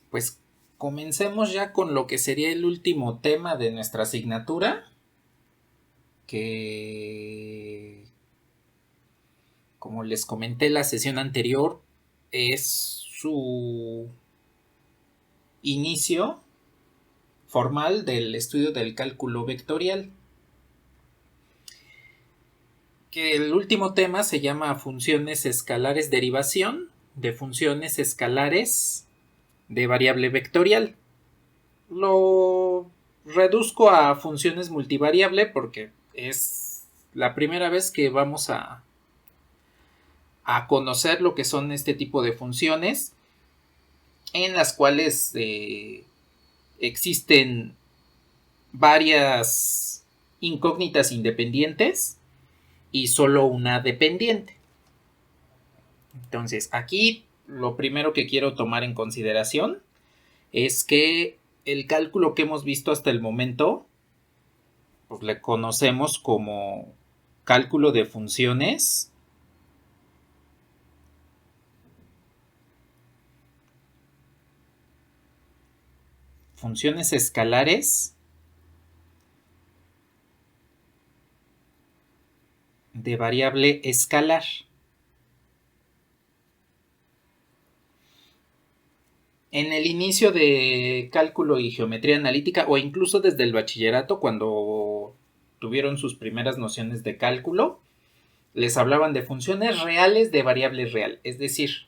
Pues comencemos ya con lo que sería el último tema de nuestra asignatura, que como les comenté la sesión anterior, es su inicio formal del estudio del cálculo vectorial. Que el último tema se llama funciones escalares derivación de funciones escalares de variable vectorial. Lo reduzco a funciones multivariable porque es la primera vez que vamos a conocer lo que son este tipo de funciones en las cuales existen varias incógnitas independientes y solo una dependiente. Entonces, aquí lo primero que quiero tomar en consideración es que el cálculo que hemos visto hasta el momento, pues le conocemos como cálculo de funciones escalares de variable escalar. En el inicio de cálculo y geometría analítica, o incluso desde el bachillerato, cuando tuvieron sus primeras nociones de cálculo, les hablaban de funciones reales de variable real. Es decir,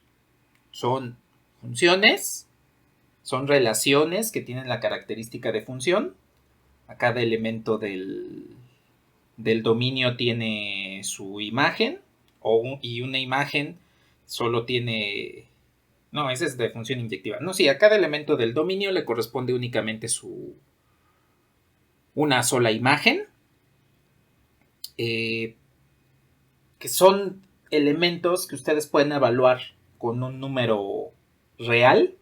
son funciones, son relaciones que tienen la característica de función. A cada elemento del dominio tiene su imagen, y una imagen solo tiene. No, ese es de función inyectiva. No, sí, a cada elemento del dominio le corresponde únicamente una sola imagen, eh, que son elementos que ustedes pueden evaluar con un número real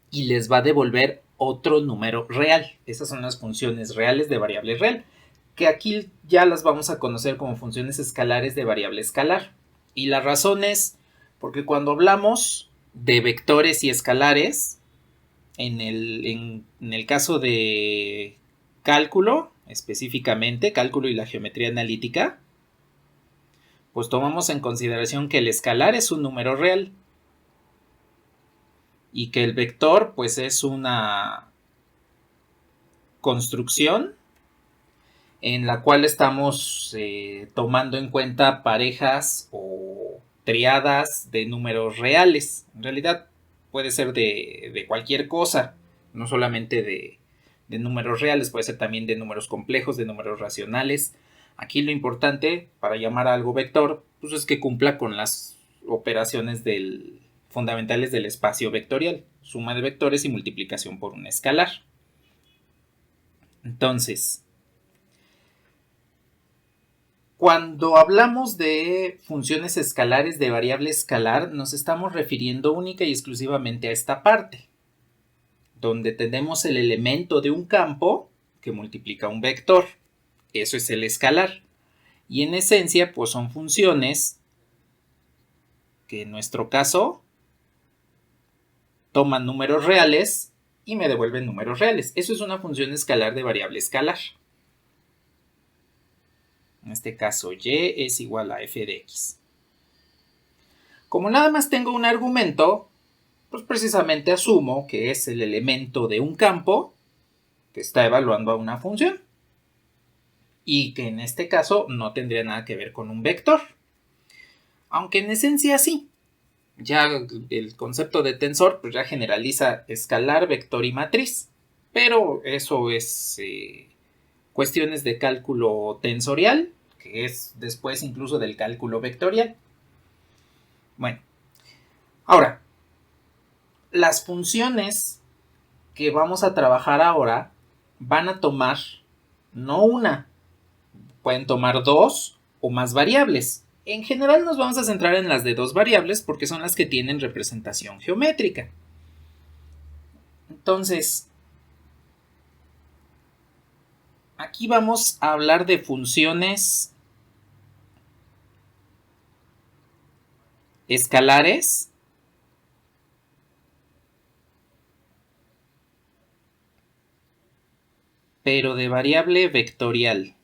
y les va a devolver otro número real. Esas son las funciones reales de variable real, que aquí ya las vamos a conocer como funciones escalares de variable escalar. Y la razón es porque cuando hablamos de vectores y escalares, en el caso de cálculo, específicamente cálculo y la geometría analítica, pues tomamos en consideración que el escalar es un número real y que el vector pues es una construcción en la cual estamos tomando en cuenta parejas o triadas de números reales. En realidad puede ser de cualquier cosa, no solamente de números reales, puede ser también de números complejos, de números racionales. Aquí lo importante para llamar a algo vector pues es que cumpla con las operaciones fundamentales del espacio vectorial, suma de vectores y multiplicación por un escalar. Entonces, cuando hablamos de funciones escalares de variable escalar, nos estamos refiriendo única y exclusivamente a esta parte, donde tenemos el elemento de un campo que multiplica un vector. Eso es el escalar. Y en esencia, pues son funciones que en nuestro caso toman números reales y me devuelven números reales. Eso es una función escalar de variable escalar. En este caso, y es igual a f de x. Como nada más tengo un argumento, pues precisamente asumo que es el elemento de un campo que está evaluando a una función y que en este caso no tendría nada que ver con un vector. Aunque en esencia sí. Ya el concepto de tensor pues ya generaliza escalar, vector y matriz. Pero eso es cuestiones de cálculo tensorial, que es después incluso del cálculo vectorial. Bueno, ahora, las funciones que vamos a trabajar ahora van a tomar no una, pueden tomar dos o más variables. En general nos vamos a centrar en las de dos variables porque son las que tienen representación geométrica. Entonces, aquí vamos a hablar de funciones escalares pero de variable vectorial.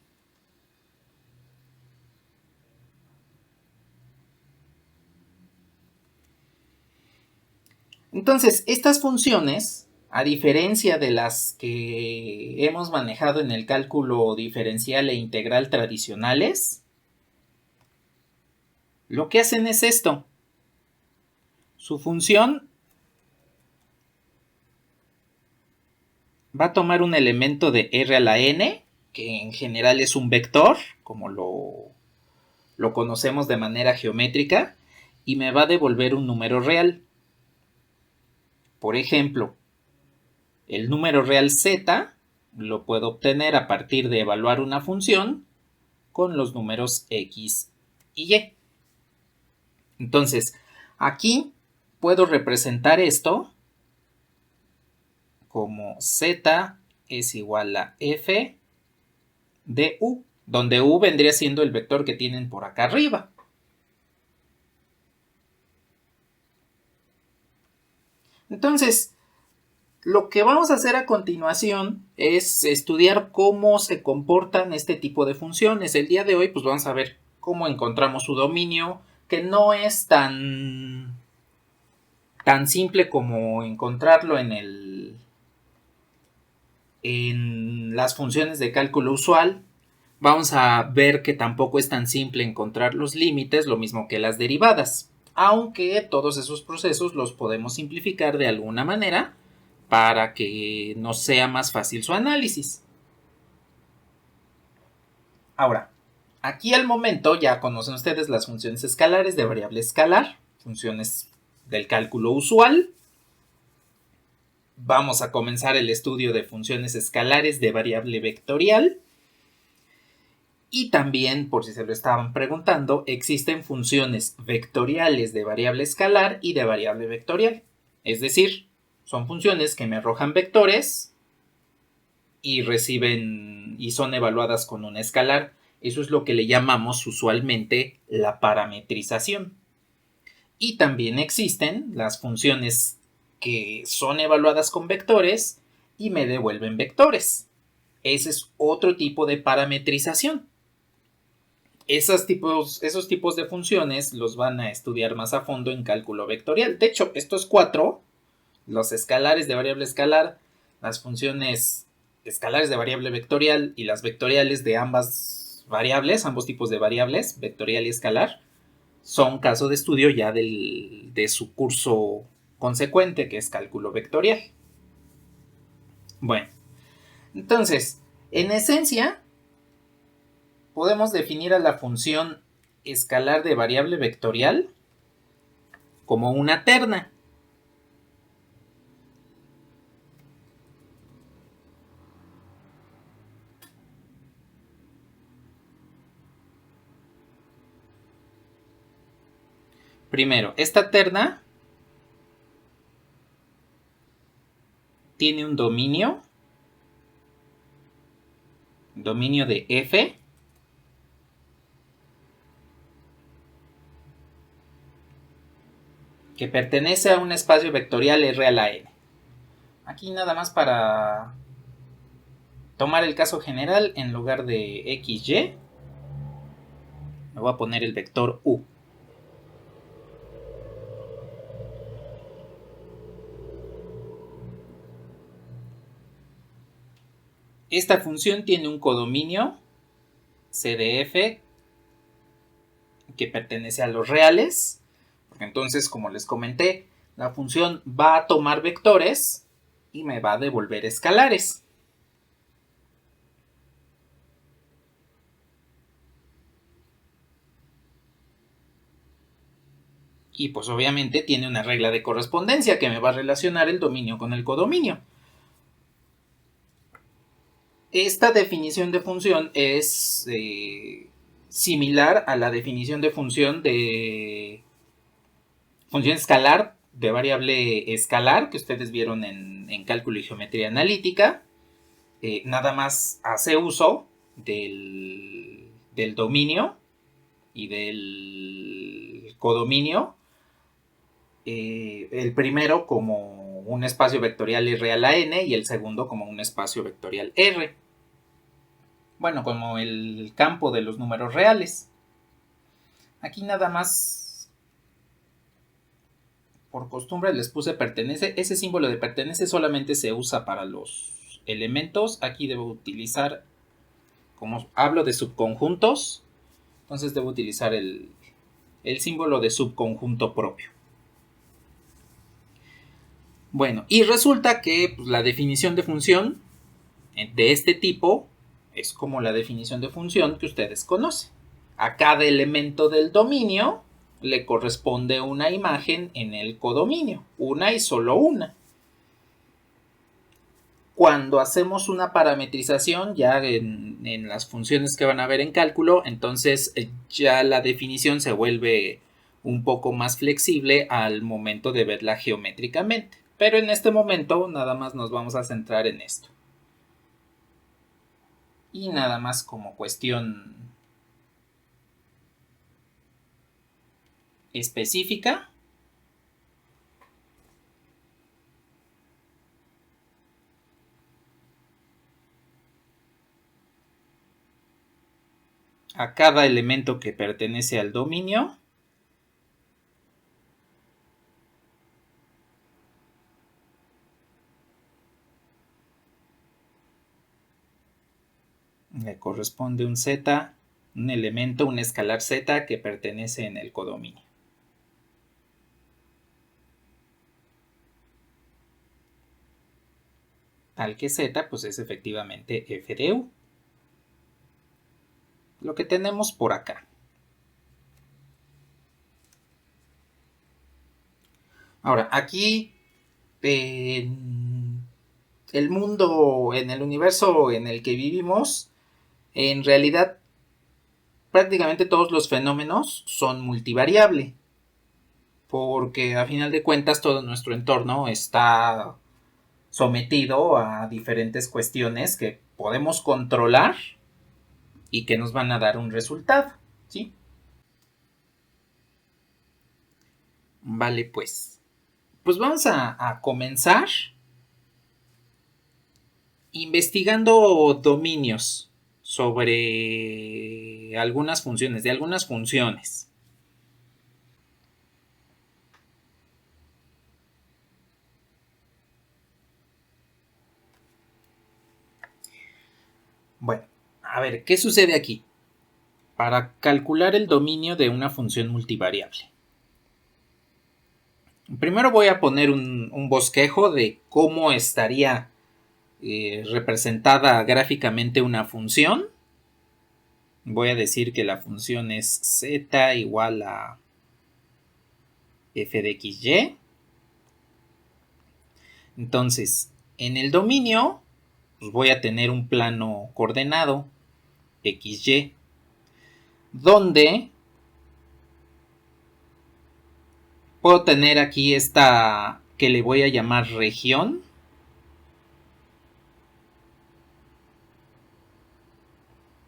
Entonces, estas funciones, a diferencia de las que hemos manejado en el cálculo diferencial e integral tradicionales, lo que hacen es esto. Su función va a tomar un elemento de R a la n, que en general es un vector, como lo conocemos de manera geométrica, y me va a devolver un número real. Por ejemplo, el número real z lo puedo obtener a partir de evaluar una función con los números x y y. Entonces, aquí puedo representar esto como z es igual a f de u, donde u vendría siendo el vector que tienen por acá arriba. Entonces, lo que vamos a hacer a continuación es estudiar cómo se comportan este tipo de funciones. El día de hoy, pues vamos a ver cómo encontramos su dominio, que no es tan simple como encontrarlo en las funciones de cálculo usual. Vamos a ver que tampoco es tan simple encontrar los límites, lo mismo que las derivadas, aunque todos esos procesos los podemos simplificar de alguna manera para que nos sea más fácil su análisis. Ahora, aquí al momento ya conocen ustedes las funciones escalares de variable escalar, funciones del cálculo usual. Vamos a comenzar el estudio de funciones escalares de variable vectorial. Y también, por si se lo estaban preguntando, existen funciones vectoriales de variable escalar y de variable vectorial. Es decir, son funciones que me arrojan vectores y reciben y son evaluadas con un escalar. Eso es lo que le llamamos usualmente la parametrización. Y también existen las funciones que son evaluadas con vectores y me devuelven vectores. Ese es otro tipo de parametrización. Esos tipos de funciones los van a estudiar más a fondo en cálculo vectorial. De hecho, estos cuatro, los escalares de variable escalar, las funciones escalares de variable vectorial y las vectoriales de ambas variables, ambos tipos de variables, vectorial y escalar, son caso de estudio ya de su curso consecuente, que es cálculo vectorial. Bueno, entonces, en esencia, podemos definir a la función escalar de variable vectorial como una terna. Primero, esta terna tiene un dominio de f, que pertenece a un espacio vectorial R a la n. Aquí nada más para tomar el caso general, en lugar de xy, me voy a poner el vector u. Esta función tiene un codominio C de f que pertenece a los reales, porque entonces, como les comenté, la función va a tomar vectores y me va a devolver escalares. Y pues obviamente tiene una regla de correspondencia que me va a relacionar el dominio con el codominio. Esta definición de función es similar a la definición de función escalar de variable escalar que ustedes vieron en cálculo y geometría analítica. Nada más hace uso del dominio y del codominio. El primero como un espacio vectorial R a la n y el segundo como un espacio vectorial R. Bueno, como el campo de los números reales. Aquí nada más, por costumbre les puse pertenece. Ese símbolo de pertenece solamente se usa para los elementos. Aquí debo utilizar, como hablo de subconjuntos, entonces debo utilizar el símbolo de subconjunto propio. Bueno, y resulta que pues, la definición de función de este tipo es como la definición de función que ustedes conocen. A cada elemento del dominio le corresponde una imagen en el codominio, una y solo una. Cuando hacemos una parametrización ya en las funciones que van a ver en cálculo, entonces ya la definición se vuelve un poco más flexible al momento de verla geométricamente. Pero en este momento nada más nos vamos a centrar en esto. Y nada más como cuestión específica. A cada elemento que pertenece al dominio le corresponde un z, un elemento, un escalar z que pertenece en el codominio. Tal que z pues es efectivamente f de u. Lo que tenemos por acá. Ahora, aquí en el mundo, en el universo en el que vivimos, en realidad prácticamente todos los fenómenos son multivariable, porque a final de cuentas todo nuestro entorno está sometido a diferentes cuestiones que podemos controlar y que nos van a dar un resultado, ¿sí? Vale, pues vamos a comenzar investigando dominios sobre algunas funciones, de algunas funciones. Bueno, a ver, ¿qué sucede aquí? Para calcular el dominio de una función multivariable. Primero voy a poner un bosquejo de cómo estaría representada gráficamente una función. Voy a decir que la función es z igual a f de xy. Entonces, en el dominio pues voy a tener un plano coordenado xy, donde puedo tener aquí esta que le voy a llamar región.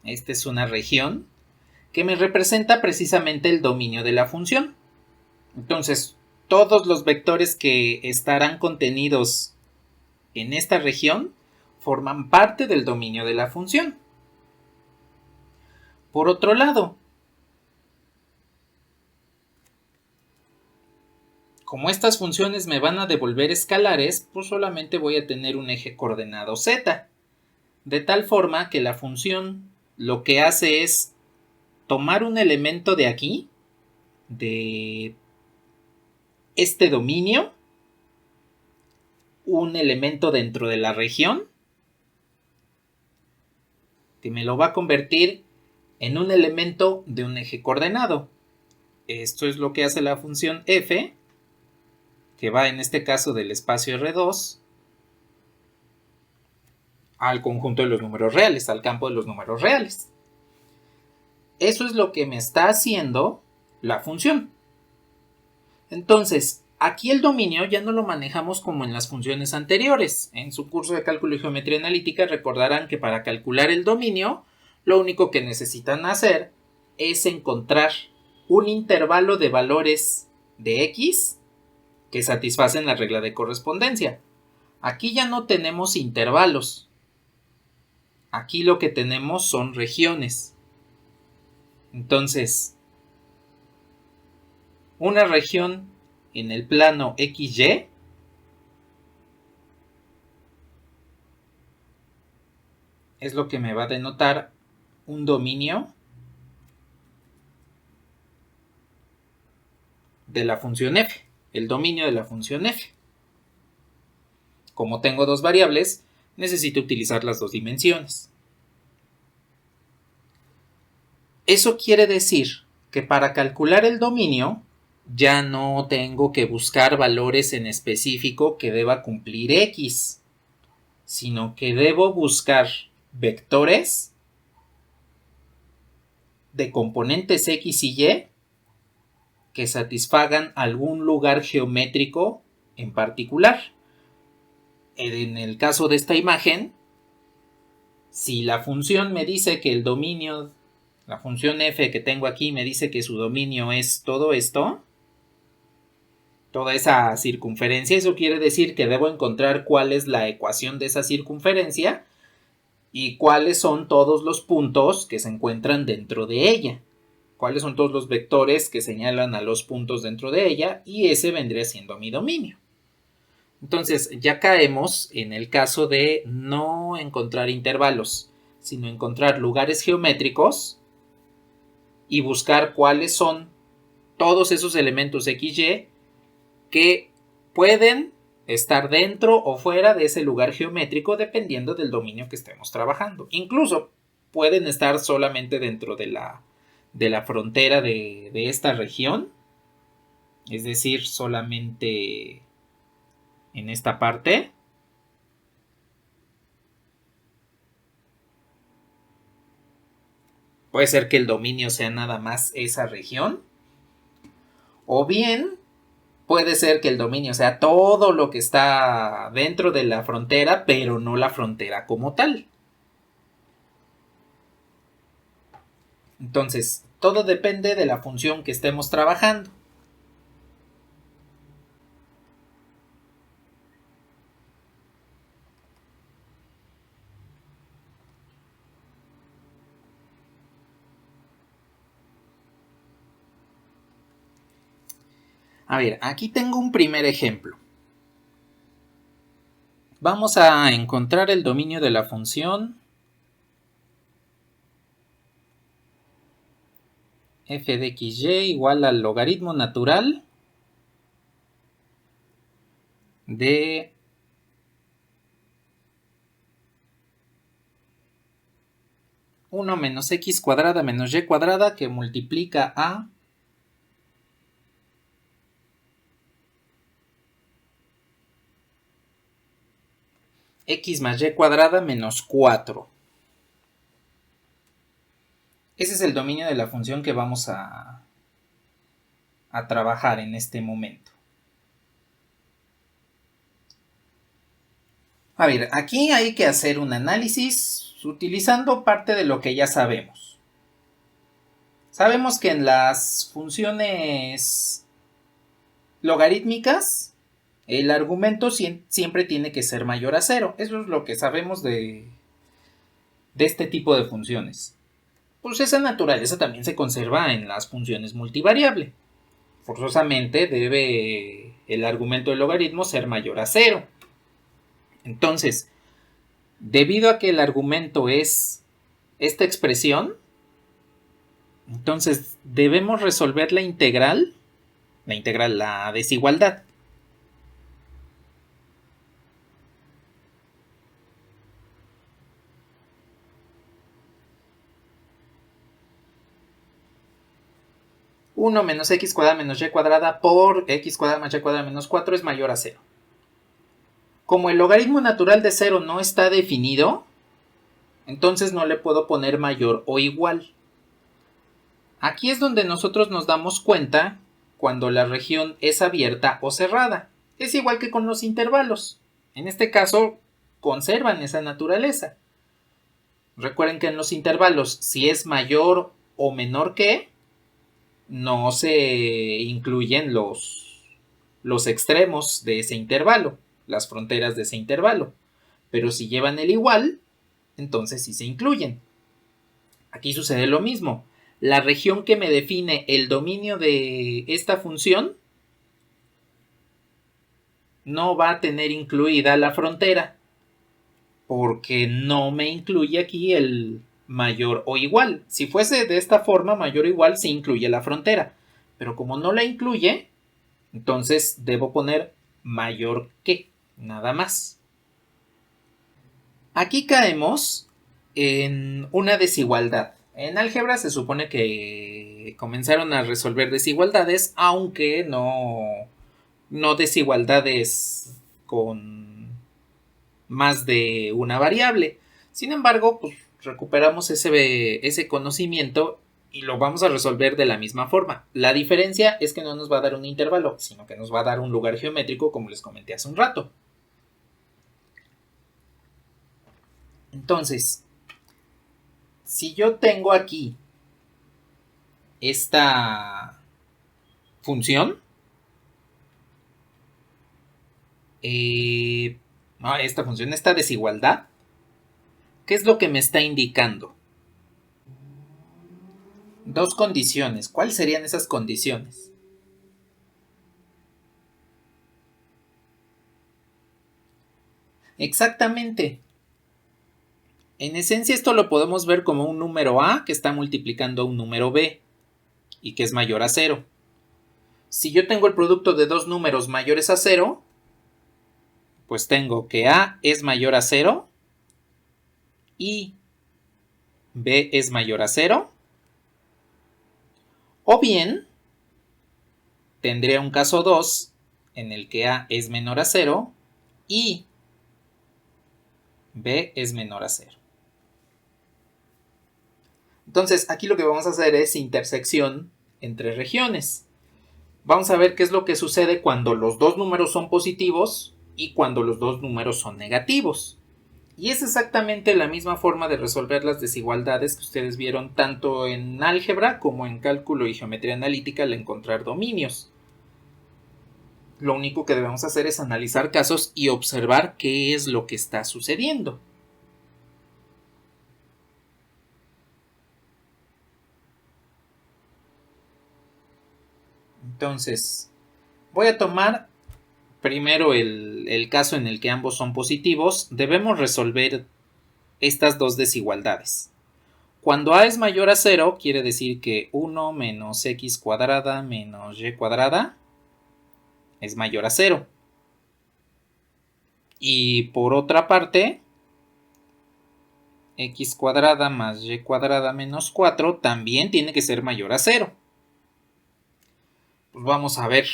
Esta es una región que me representa precisamente el dominio de la función. Entonces, todos los vectores que estarán contenidos en esta región forman parte del dominio de la función. Por otro lado, como estas funciones me van a devolver escalares, pues solamente voy a tener un eje coordenado z. De tal forma que la función lo que hace es tomar un elemento de aquí, de este dominio, un elemento dentro de la región, que me lo va a convertir en un elemento de un eje coordenado. Esto es lo que hace la función f, que va en este caso del espacio R2 al conjunto de los números reales, al campo de los números reales. Eso es lo que me está haciendo la función. Entonces, aquí el dominio ya no lo manejamos como en las funciones anteriores. En su curso de cálculo y geometría analítica recordarán que para calcular el dominio, lo único que necesitan hacer es encontrar un intervalo de valores de x que satisfacen la regla de correspondencia. Aquí ya no tenemos intervalos. Aquí lo que tenemos son regiones. Entonces, una región en el plano XY es lo que me va a denotar un dominio de la función f, el dominio de la función f. Como tengo dos variables, necesito utilizar las dos dimensiones. Eso quiere decir que para calcular el dominio ya no tengo que buscar valores en específico que deba cumplir x, sino que debo buscar vectores de componentes x y y que satisfagan algún lugar geométrico en particular. En el caso de esta imagen, si la función me dice que el dominio, la función f que tengo aquí me dice que su dominio es todo esto, toda esa circunferencia, eso quiere decir que debo encontrar cuál es la ecuación de esa circunferencia y cuáles son todos los puntos que se encuentran dentro de ella, cuáles son todos los vectores que señalan a los puntos dentro de ella, y ese vendría siendo mi dominio. Entonces ya caemos en el caso de no encontrar intervalos, sino encontrar lugares geométricos y buscar cuáles son todos esos elementos XY que pueden estar dentro o fuera de ese lugar geométrico dependiendo del dominio que estemos trabajando. Incluso pueden estar solamente dentro de la frontera de esta región, es decir, solamente en esta parte. Puede ser que el dominio sea nada más esa región, o bien puede ser que el dominio sea todo lo que está dentro de la frontera, pero no la frontera como tal. Entonces, todo depende de la función que estemos trabajando. A ver, aquí tengo un primer ejemplo. Vamos a encontrar el dominio de la función f de xy igual al logaritmo natural de uno menos x cuadrada menos y cuadrada que multiplica a x más y cuadrada menos 4. Ese es el dominio de la función que vamos a trabajar en este momento. A ver, aquí hay que hacer un análisis utilizando parte de lo que ya sabemos. Sabemos que en las funciones logarítmicas el argumento siempre tiene que ser mayor a 0. Eso es lo que sabemos de este tipo de funciones. Pues esa naturaleza también se conserva en las funciones multivariable. Forzosamente debe el argumento del logaritmo ser mayor a 0. Entonces, debido a que el argumento es esta expresión, entonces debemos resolver la desigualdad. Uno menos x cuadrada menos y cuadrada por x cuadrada más y cuadrada menos 4 es mayor a 0. Como el logaritmo natural de 0 no está definido, entonces no le puedo poner mayor o igual. Aquí es donde nosotros nos damos cuenta cuando la región es abierta o cerrada. Es igual que con los intervalos. En este caso, conservan esa naturaleza. Recuerden que en los intervalos, si es mayor o menor que, no se incluyen los extremos de ese intervalo, las fronteras de ese intervalo. Pero si llevan el igual, entonces sí se incluyen. Aquí sucede lo mismo. La región que me define el dominio de esta función no va a tener incluida la frontera, porque no me incluye aquí el mayor o igual. Si fuese de esta forma, mayor o igual, sí incluye la frontera. Pero como no la incluye, entonces debo poner mayor que, nada más. Aquí caemos en una desigualdad. En álgebra se supone que comenzaron a resolver desigualdades, aunque no desigualdades con más de una variable. Sin embargo, pues recuperamos ese conocimiento y lo vamos a resolver de la misma forma. La diferencia es que no nos va a dar un intervalo, sino que nos va a dar un lugar geométrico, como les comenté hace un rato. Entonces, si yo tengo aquí esta función, esta desigualdad, ¿qué es lo que me está indicando? Dos condiciones. ¿Cuáles serían esas condiciones? Exactamente. En esencia esto lo podemos ver como un número A que está multiplicando a un número B y que es mayor a 0. Si yo tengo el producto de dos números mayores a 0, pues tengo que A es mayor a 0 y B es mayor a 0. O bien, tendría un caso 2 en el que A es menor a 0 y B es menor a 0. Entonces, aquí lo que vamos a hacer es intersección entre regiones. Vamos a ver qué es lo que sucede cuando los dos números son positivos y cuando los dos números son negativos. Y es exactamente la misma forma de resolver las desigualdades que ustedes vieron tanto en álgebra como en cálculo y geometría analítica al encontrar dominios. Lo único que debemos hacer es analizar casos y observar qué es lo que está sucediendo. Entonces, voy a tomar primero el caso en el que ambos son positivos. Debemos resolver estas dos desigualdades. Cuando a es mayor a 0, quiere decir que 1 menos x cuadrada menos y cuadrada es mayor a 0. Y por otra parte, x cuadrada más y cuadrada menos 4 también tiene que ser mayor a 0. Pues vamos a ver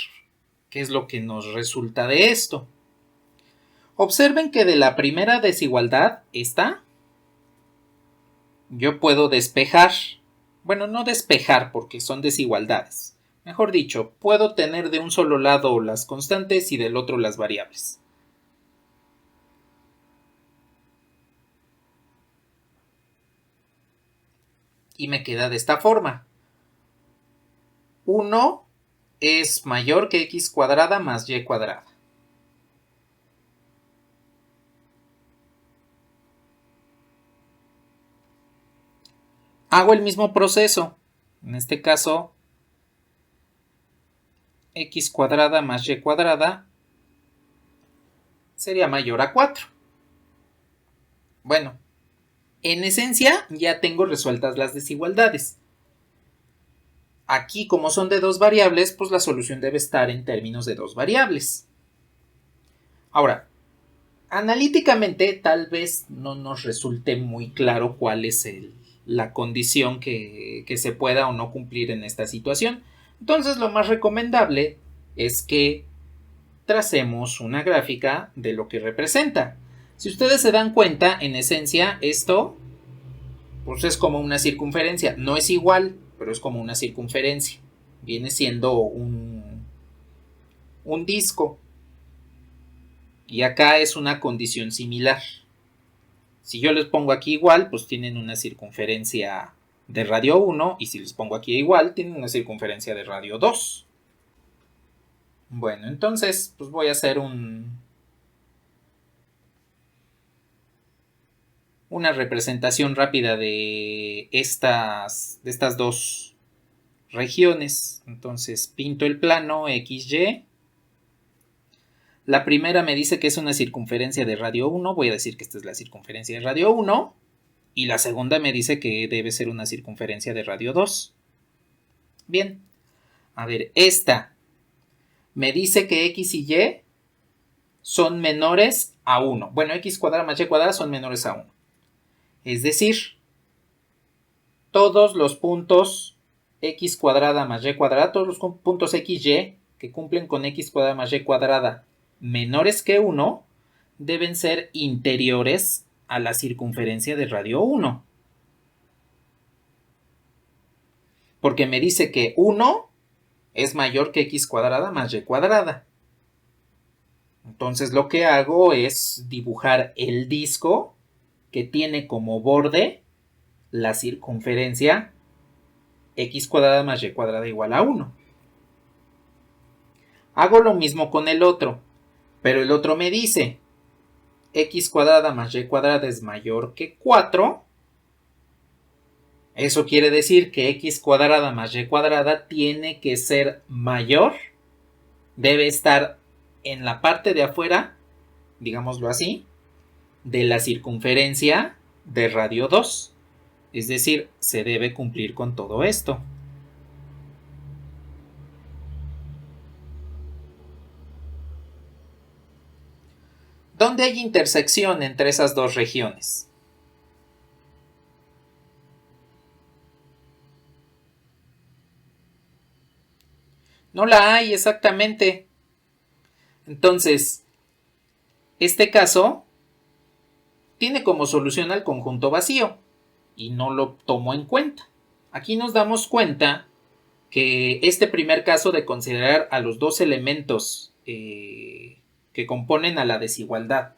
qué es lo que nos resulta de esto. Observen que de la primera desigualdad, esta, yo puedo despejar. Bueno, no despejar porque son desigualdades. Mejor dicho, puedo tener de un solo lado las constantes y del otro las variables. Y me queda de esta forma. 1 es mayor que x cuadrada más y cuadrada. Hago el mismo proceso. En este caso, x cuadrada más y cuadrada sería mayor a 4. Bueno, en esencia ya tengo resueltas las desigualdades. Aquí, como son de dos variables, pues la solución debe estar en términos de dos variables. Ahora, analíticamente tal vez no nos resulte muy claro cuál es la condición que se pueda o no cumplir en esta situación. Entonces lo más recomendable es que tracemos una gráfica de lo que representa. Si ustedes se dan cuenta, en esencia esto pues es como una circunferencia. No es igual, pero es como una circunferencia. Viene siendo un disco. Y acá es una condición similar. Si yo les pongo aquí igual, pues tienen una circunferencia de radio 1. Y si les pongo aquí igual, tienen una circunferencia de radio 2. Bueno, entonces pues voy a hacer una representación rápida de estas dos regiones. Entonces pinto el plano XY. La primera me dice que es una circunferencia de radio 1. Voy a decir que esta es la circunferencia de radio 1. Y la segunda me dice que debe ser una circunferencia de radio 2. Bien. A ver, esta me dice que X y Y son menores a 1. Bueno, X cuadrada más Y cuadrada son menores a 1. Es decir, todos los puntos X cuadrada más Y cuadrada, todos los puntos XY que cumplen con X cuadrada más Y cuadrada menores que 1 deben ser interiores a la circunferencia de radio 1. Porque me dice que 1 es mayor que X cuadrada más Y cuadrada. Entonces lo que hago es dibujar el disco que tiene como borde la circunferencia X cuadrada más Y cuadrada igual a 1. Hago lo mismo con el otro, pero el otro me dice X cuadrada más Y cuadrada es mayor que 4. Eso quiere decir que X cuadrada más Y cuadrada tiene que ser mayor, debe estar en la parte de afuera, digámoslo así, de la circunferencia de radio 2. Es decir, se debe cumplir con todo esto. ¿Dónde hay intersección entre esas dos regiones? No la hay exactamente. Entonces, este caso tiene como solución al conjunto vacío y no lo tomo en cuenta. Aquí nos damos cuenta que este primer caso de considerar a los dos elementos que componen a la desigualdad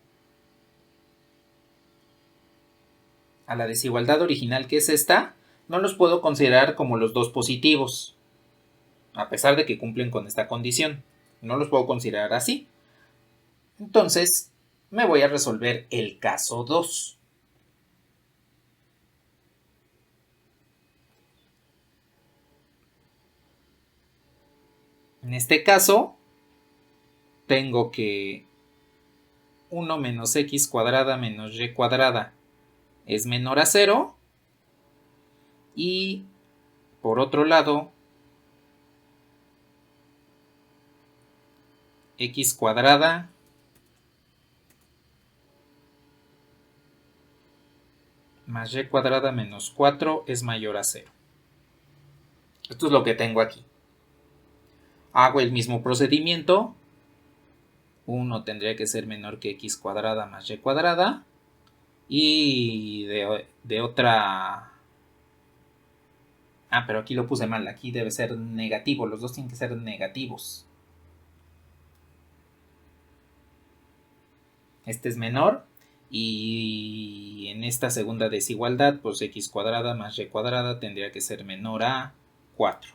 original, que es esta, no los puedo considerar como los dos positivos, a pesar de que cumplen con esta condición. No los puedo considerar así. Entonces, me voy a resolver el caso 2. En este caso, tengo que 1 menos X cuadrada menos Y cuadrada es menor a 0. Y, por otro lado, X cuadrada más Y cuadrada menos 4 es mayor a 0. Esto es lo que tengo aquí. Hago el mismo procedimiento. 1 tendría que ser menor que X cuadrada más Y cuadrada. Y de otra... pero aquí lo puse mal. Aquí debe ser negativo. Los dos tienen que ser negativos. Este es menor. Y en esta segunda desigualdad, pues X cuadrada más Y cuadrada tendría que ser menor a 4.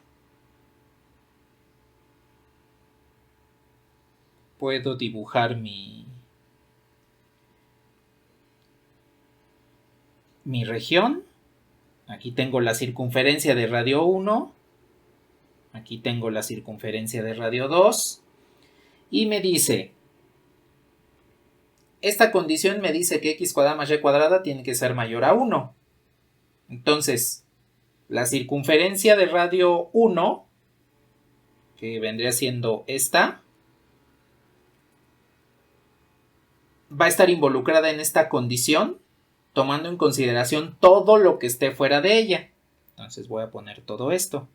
Puedo dibujar mi región. Aquí tengo la circunferencia de radio 1. Aquí tengo la circunferencia de radio 2. Y me dice, esta condición me dice que X cuadrada más Y cuadrada tiene que ser mayor a 1. Entonces, la circunferencia de radio 1, que vendría siendo esta, va a estar involucrada en esta condición, tomando en consideración todo lo que esté fuera de ella. Entonces voy a poner todo esto.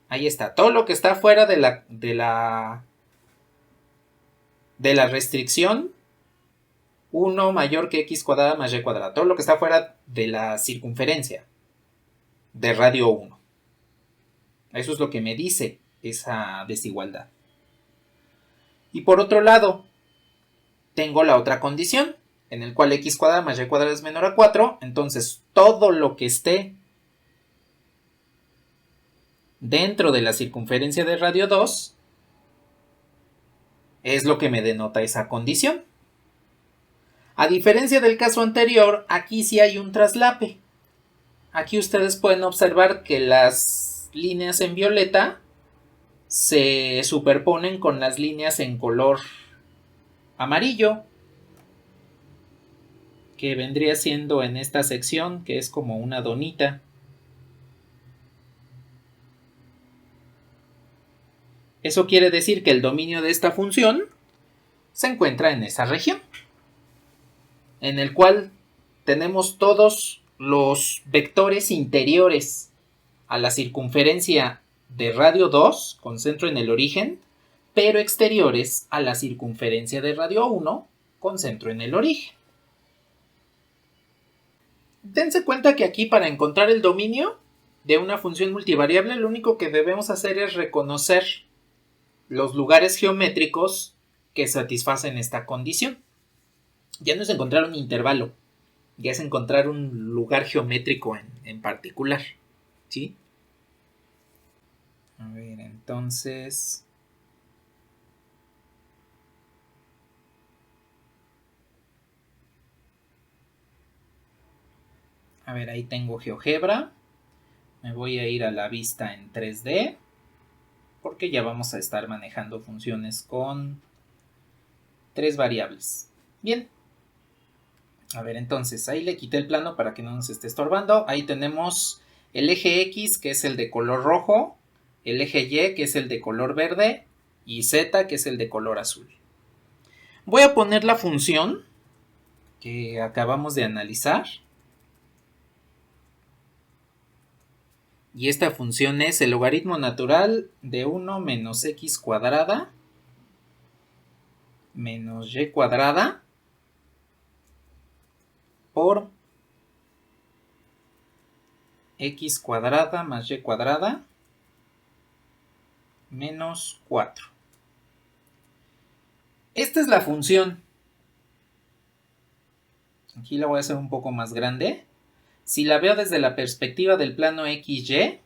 Ahí está, todo lo que está fuera de la restricción 1 mayor que X cuadrada más Y cuadrada. Todo lo que está fuera de la circunferencia de radio 1. Eso es lo que me dice esa desigualdad. Y por otro lado, tengo la otra condición, en el cual X cuadrada más Y cuadrada es menor a 4. Entonces, todo lo que esté dentro de la circunferencia de radio 2 Es lo que me denota esa condición. A diferencia del caso anterior, aquí sí hay un traslape. Aquí ustedes pueden observar que las líneas en violeta se superponen con las líneas en color amarillo, que vendría siendo en esta sección, que es como una donita. Eso quiere decir que el dominio de esta función se encuentra en esa región, en el cual tenemos todos los vectores interiores a la circunferencia de radio 2, con centro en el origen, pero exteriores a la circunferencia de radio 1, con centro en el origen. Dense cuenta que aquí, para encontrar el dominio de una función multivariable, lo único que debemos hacer es reconocer los lugares geométricos que satisfacen esta condición. Ya no es encontrar un intervalo, ya es encontrar un lugar geométrico en particular, ¿sí? A ver, entonces... A ver, ahí tengo GeoGebra. Me voy a ir a la vista en 3D, porque ya vamos a estar manejando funciones con 3 variables. Bien. A ver, entonces, ahí le quité el plano para que no nos esté estorbando. Ahí tenemos el eje X, que es el de color rojo, el eje Y, que es el de color verde, y Z, que es el de color azul. Voy a poner la función que acabamos de analizar. Y esta función es el logaritmo natural de 1 menos x cuadrada menos y cuadrada por x cuadrada más y cuadrada menos 4. Esta es la función. Aquí la voy a hacer un poco más grande. Si la veo desde la perspectiva del plano XY,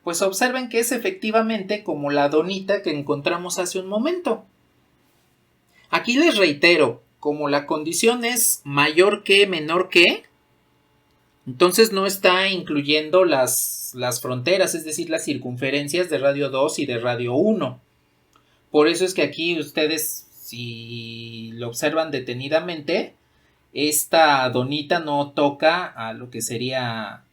pues observen que es efectivamente como la donita que encontramos hace un momento. Aquí les reitero, como la condición es mayor que, menor que, entonces no está incluyendo las fronteras, es decir, las circunferencias de radio 2 y de radio 1. Por eso es que aquí ustedes, si lo observan detenidamente, esta donita no toca a lo que sería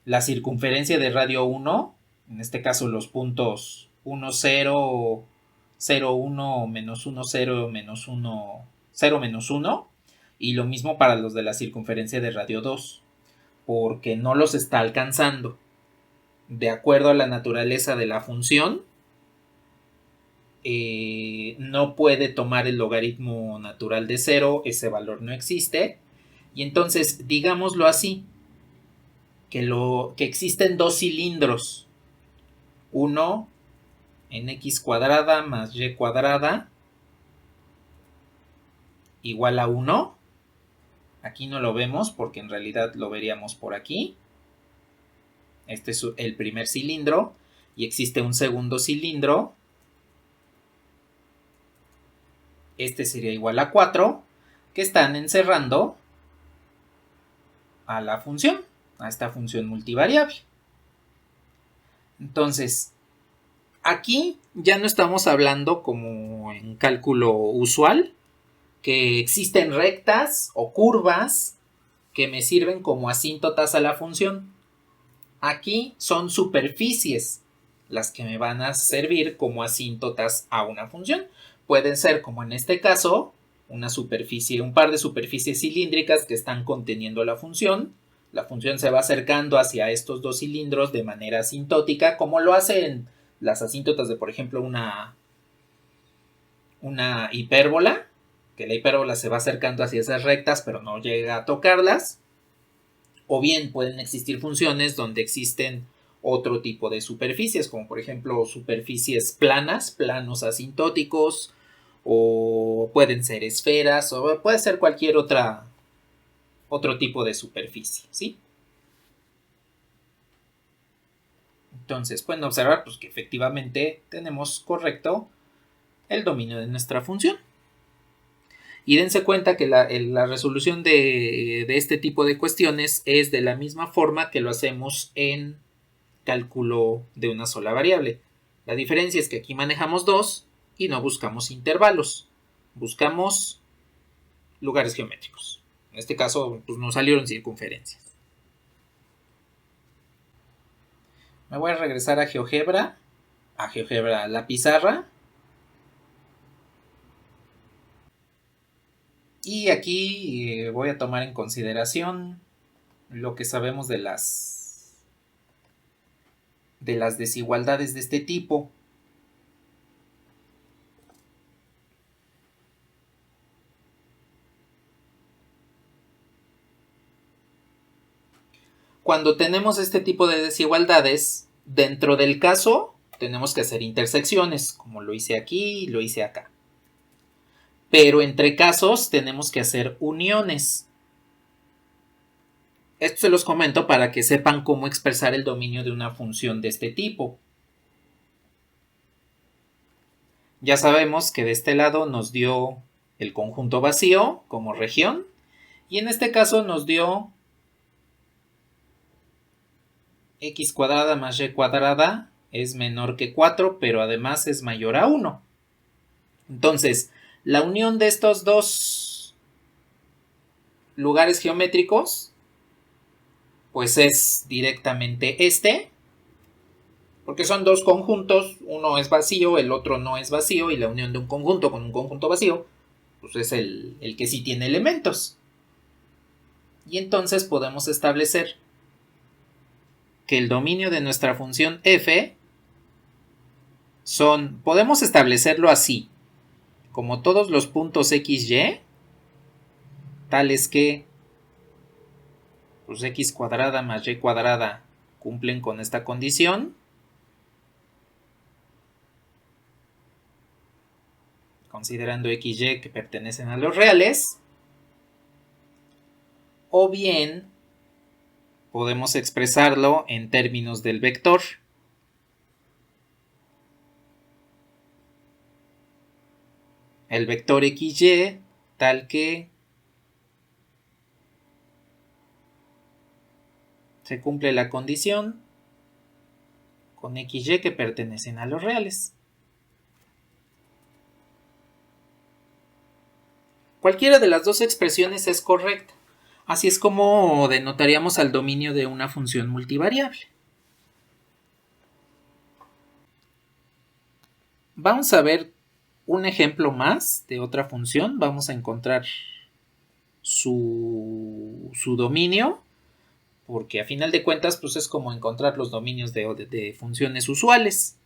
la circunferencia de radio 1, en este caso los puntos 1, 0, 0, 1, menos 1, 0, menos 1, 0, menos 1, y lo mismo para los de la circunferencia de radio 2, porque no los está alcanzando. De acuerdo a la naturaleza de la función, no puede tomar el logaritmo natural de 0, ese valor no existe, y entonces, digámoslo así, que existen dos cilindros, uno en x cuadrada más y cuadrada igual a 1. Aquí no lo vemos porque en realidad lo veríamos por aquí. Este es el primer cilindro y existe un segundo cilindro. Este sería igual a 4, que están encerrando a la función, a esta función multivariable. Entonces, aquí ya no estamos hablando como en cálculo usual, que existen rectas o curvas que me sirven como asíntotas a la función. Aquí son superficies las que me van a servir como asíntotas a una función. Pueden ser, como en este caso, una superficie, un par de superficies cilíndricas que están conteniendo la función. La función se va acercando hacia estos dos cilindros de manera asintótica, como lo hacen las asíntotas de, por ejemplo, una hipérbola, que la hipérbola se va acercando hacia esas rectas, pero no llega a tocarlas. O bien pueden existir funciones donde existen otro tipo de superficies, como por ejemplo superficies planas, planos asintóticos, o pueden ser esferas, o puede ser cualquier otro tipo de superficie, ¿sí? Entonces pueden observar pues, que efectivamente tenemos correcto el dominio de nuestra función. Y dense cuenta que la resolución de este tipo de cuestiones es de la misma forma que lo hacemos en cálculo de una sola variable. La diferencia es que aquí manejamos dos y no buscamos intervalos, buscamos lugares geométricos. En este caso pues nos salieron circunferencias. Me voy a regresar a GeoGebra, a la pizarra. Y aquí voy a tomar en consideración lo que sabemos de las desigualdades de este tipo. Cuando tenemos este tipo de desigualdades, dentro del caso tenemos que hacer intersecciones, como lo hice aquí y lo hice acá. Pero entre casos tenemos que hacer uniones. Esto se los comento para que sepan cómo expresar el dominio de una función de este tipo. Ya sabemos que de este lado nos dio el conjunto vacío como región y en este caso nos dio x cuadrada más y cuadrada es menor que 4, pero además es mayor a 1. Entonces, la unión de estos dos lugares geométricos pues es directamente este, porque son dos conjuntos, uno es vacío, el otro no es vacío, y la unión de un conjunto con un conjunto vacío pues es el que sí tiene elementos. Y entonces podemos establecer que el dominio de nuestra función f podemos establecerlo así, como todos los puntos xy, tales que pues x cuadrada más y cuadrada cumplen con esta condición, considerando xy que pertenecen a los reales, o bien podemos expresarlo en términos del vector. El vector xy tal que se cumple la condición con xy que pertenecen a los reales. Cualquiera de las dos expresiones es correcta. Así es como denotaríamos al dominio de una función multivariable. Vamos a ver un ejemplo más de otra función. Vamos a encontrar su dominio, porque a final de cuentas pues es como encontrar los dominios de funciones usuales.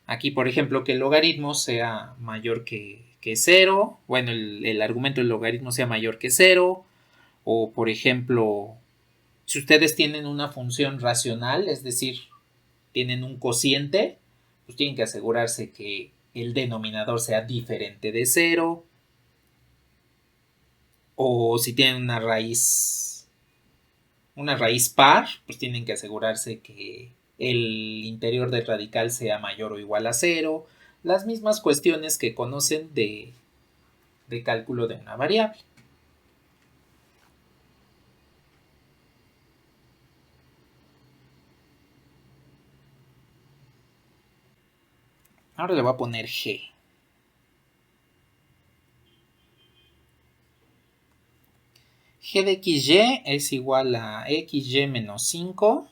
Aquí, por ejemplo, que el logaritmo sea mayor que 0, bueno, el argumento del logaritmo sea mayor que 0, o por ejemplo, si ustedes tienen una función racional, es decir, tienen un cociente, pues tienen que asegurarse que el denominador sea diferente de 0, o si tienen una raíz par, pues tienen que asegurarse que el interior del radical sea mayor o igual a 0, las mismas cuestiones que conocen de cálculo de una variable. Ahora le voy a poner G. G de XY es igual a XY menos 5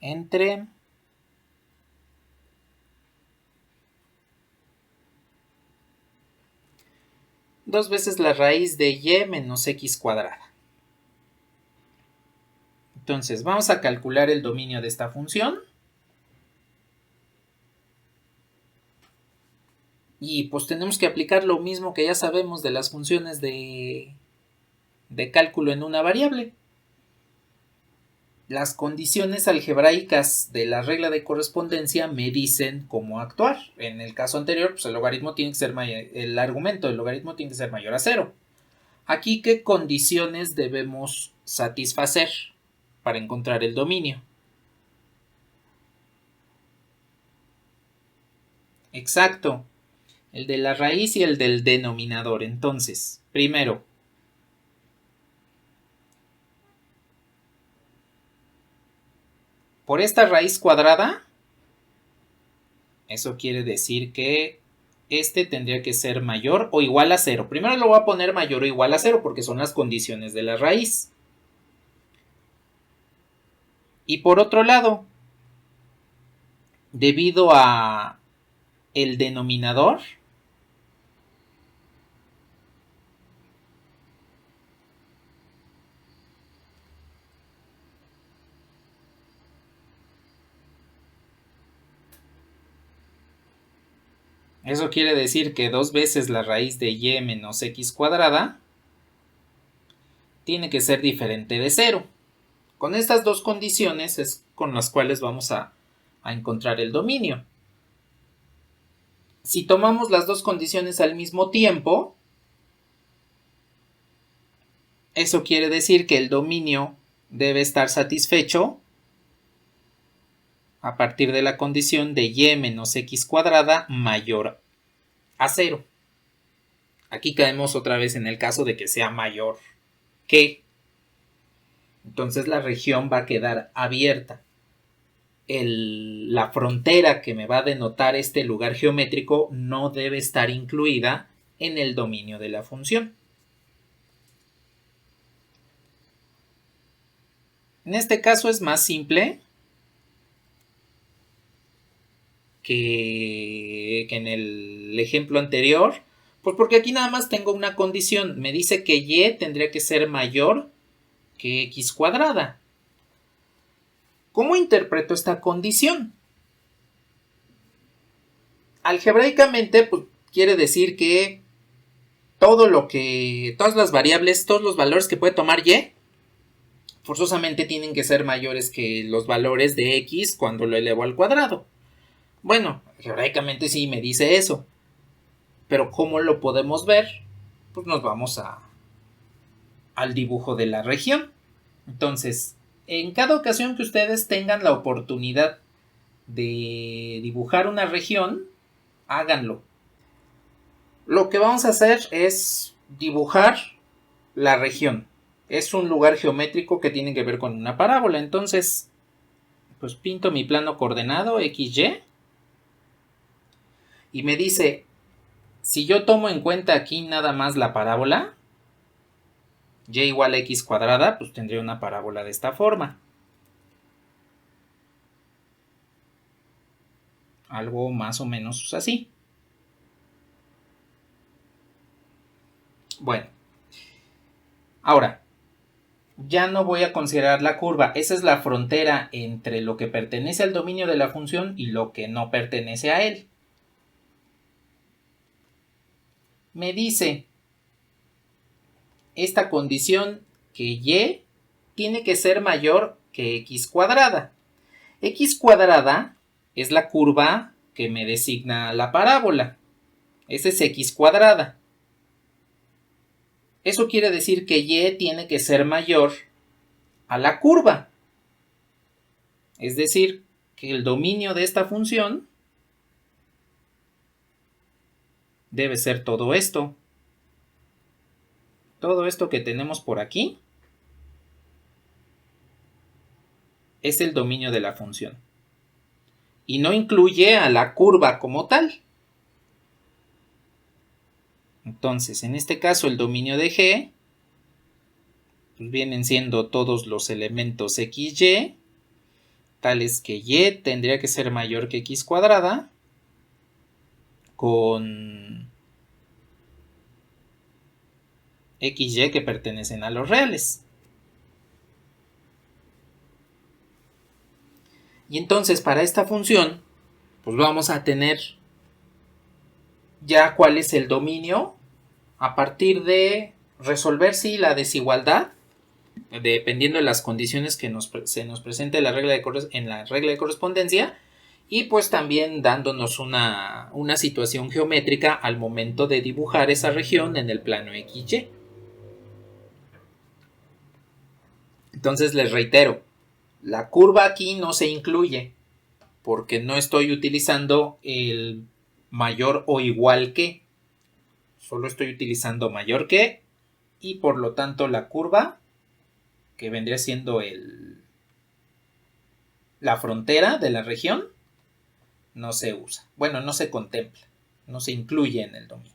entre dos veces la raíz de Y menos X cuadrada. Entonces vamos a calcular el dominio de esta función. Y pues tenemos que aplicar lo mismo que ya sabemos de las funciones de cálculo en una variable. Las condiciones algebraicas de la regla de correspondencia me dicen cómo actuar. En el caso anterior, pues el argumento del logaritmo tiene que ser mayor a 0. Aquí, ¿qué condiciones debemos satisfacer? para encontrar el dominio. Exacto, el de la raíz y el del denominador. Entonces, primero, por esta raíz cuadrada, eso quiere decir que este tendría que ser mayor o igual a 0. Primero lo voy a poner mayor o igual a 0 porque son las condiciones de la raíz. Y por otro lado, debido a el denominador, eso quiere decir que 2 veces la raíz de y menos x cuadrada tiene que ser diferente de 0. Con estas dos condiciones es con las cuales vamos a encontrar el dominio. Si tomamos las dos condiciones al mismo tiempo, eso quiere decir que el dominio debe estar satisfecho a partir de la condición de y menos x cuadrada mayor a 0. Aquí caemos otra vez en el caso de que sea mayor que. Entonces la región va a quedar abierta. La frontera que me va a denotar este lugar geométrico no debe estar incluida en el dominio de la función. En este caso es más simple que en el ejemplo anterior, pues porque aquí nada más tengo una condición. Me dice que y tendría que ser mayor que x cuadrada. ¿Cómo interpreto esta condición? Algebraicamente, pues quiere decir que todas las variables, todos los valores que puede tomar y, forzosamente tienen que ser mayores que los valores de x cuando lo elevo al cuadrado. Bueno, algebraicamente sí me dice eso. Pero ¿cómo lo podemos ver? Pues nos vamos al dibujo de la región. Entonces, en cada ocasión que ustedes tengan la oportunidad de dibujar una región, háganlo. Lo que vamos a hacer es dibujar la región. Es un lugar geométrico que tiene que ver con una parábola. Entonces, pues pinto mi plano coordenado XY. Y me dice, si yo tomo en cuenta aquí nada más la parábola, y igual a x cuadrada, pues tendría una parábola de esta forma. Algo más o menos así. Bueno. Ahora, ya no voy a considerar la curva. Esa es la frontera entre lo que pertenece al dominio de la función y lo que no pertenece a él. Me dice esta condición que y tiene que ser mayor que x cuadrada. X cuadrada es la curva que me designa la parábola. Esa es x cuadrada. Eso quiere decir que y tiene que ser mayor a la curva. Es decir, que el dominio de esta función debe ser todo esto. Todo esto que tenemos por aquí es el dominio de la función. Y no incluye a la curva como tal. Entonces, en este caso, el dominio de G pues vienen siendo todos los elementos XY, tales que Y tendría que ser mayor que X cuadrada, con XY que pertenecen a los reales. Y entonces, para esta función, pues vamos a tener ya cuál es el dominio a partir de resolver si la desigualdad, dependiendo de las condiciones que se nos presente en la regla de correspondencia, y pues también dándonos una situación geométrica al momento de dibujar esa región en el plano XY. Entonces les reitero, La curva aquí no se incluye porque no estoy utilizando el mayor o igual que. Solo estoy utilizando mayor que y por lo tanto la curva que vendría siendo la frontera de la región no se usa. Bueno, no se contempla, no se incluye en el dominio.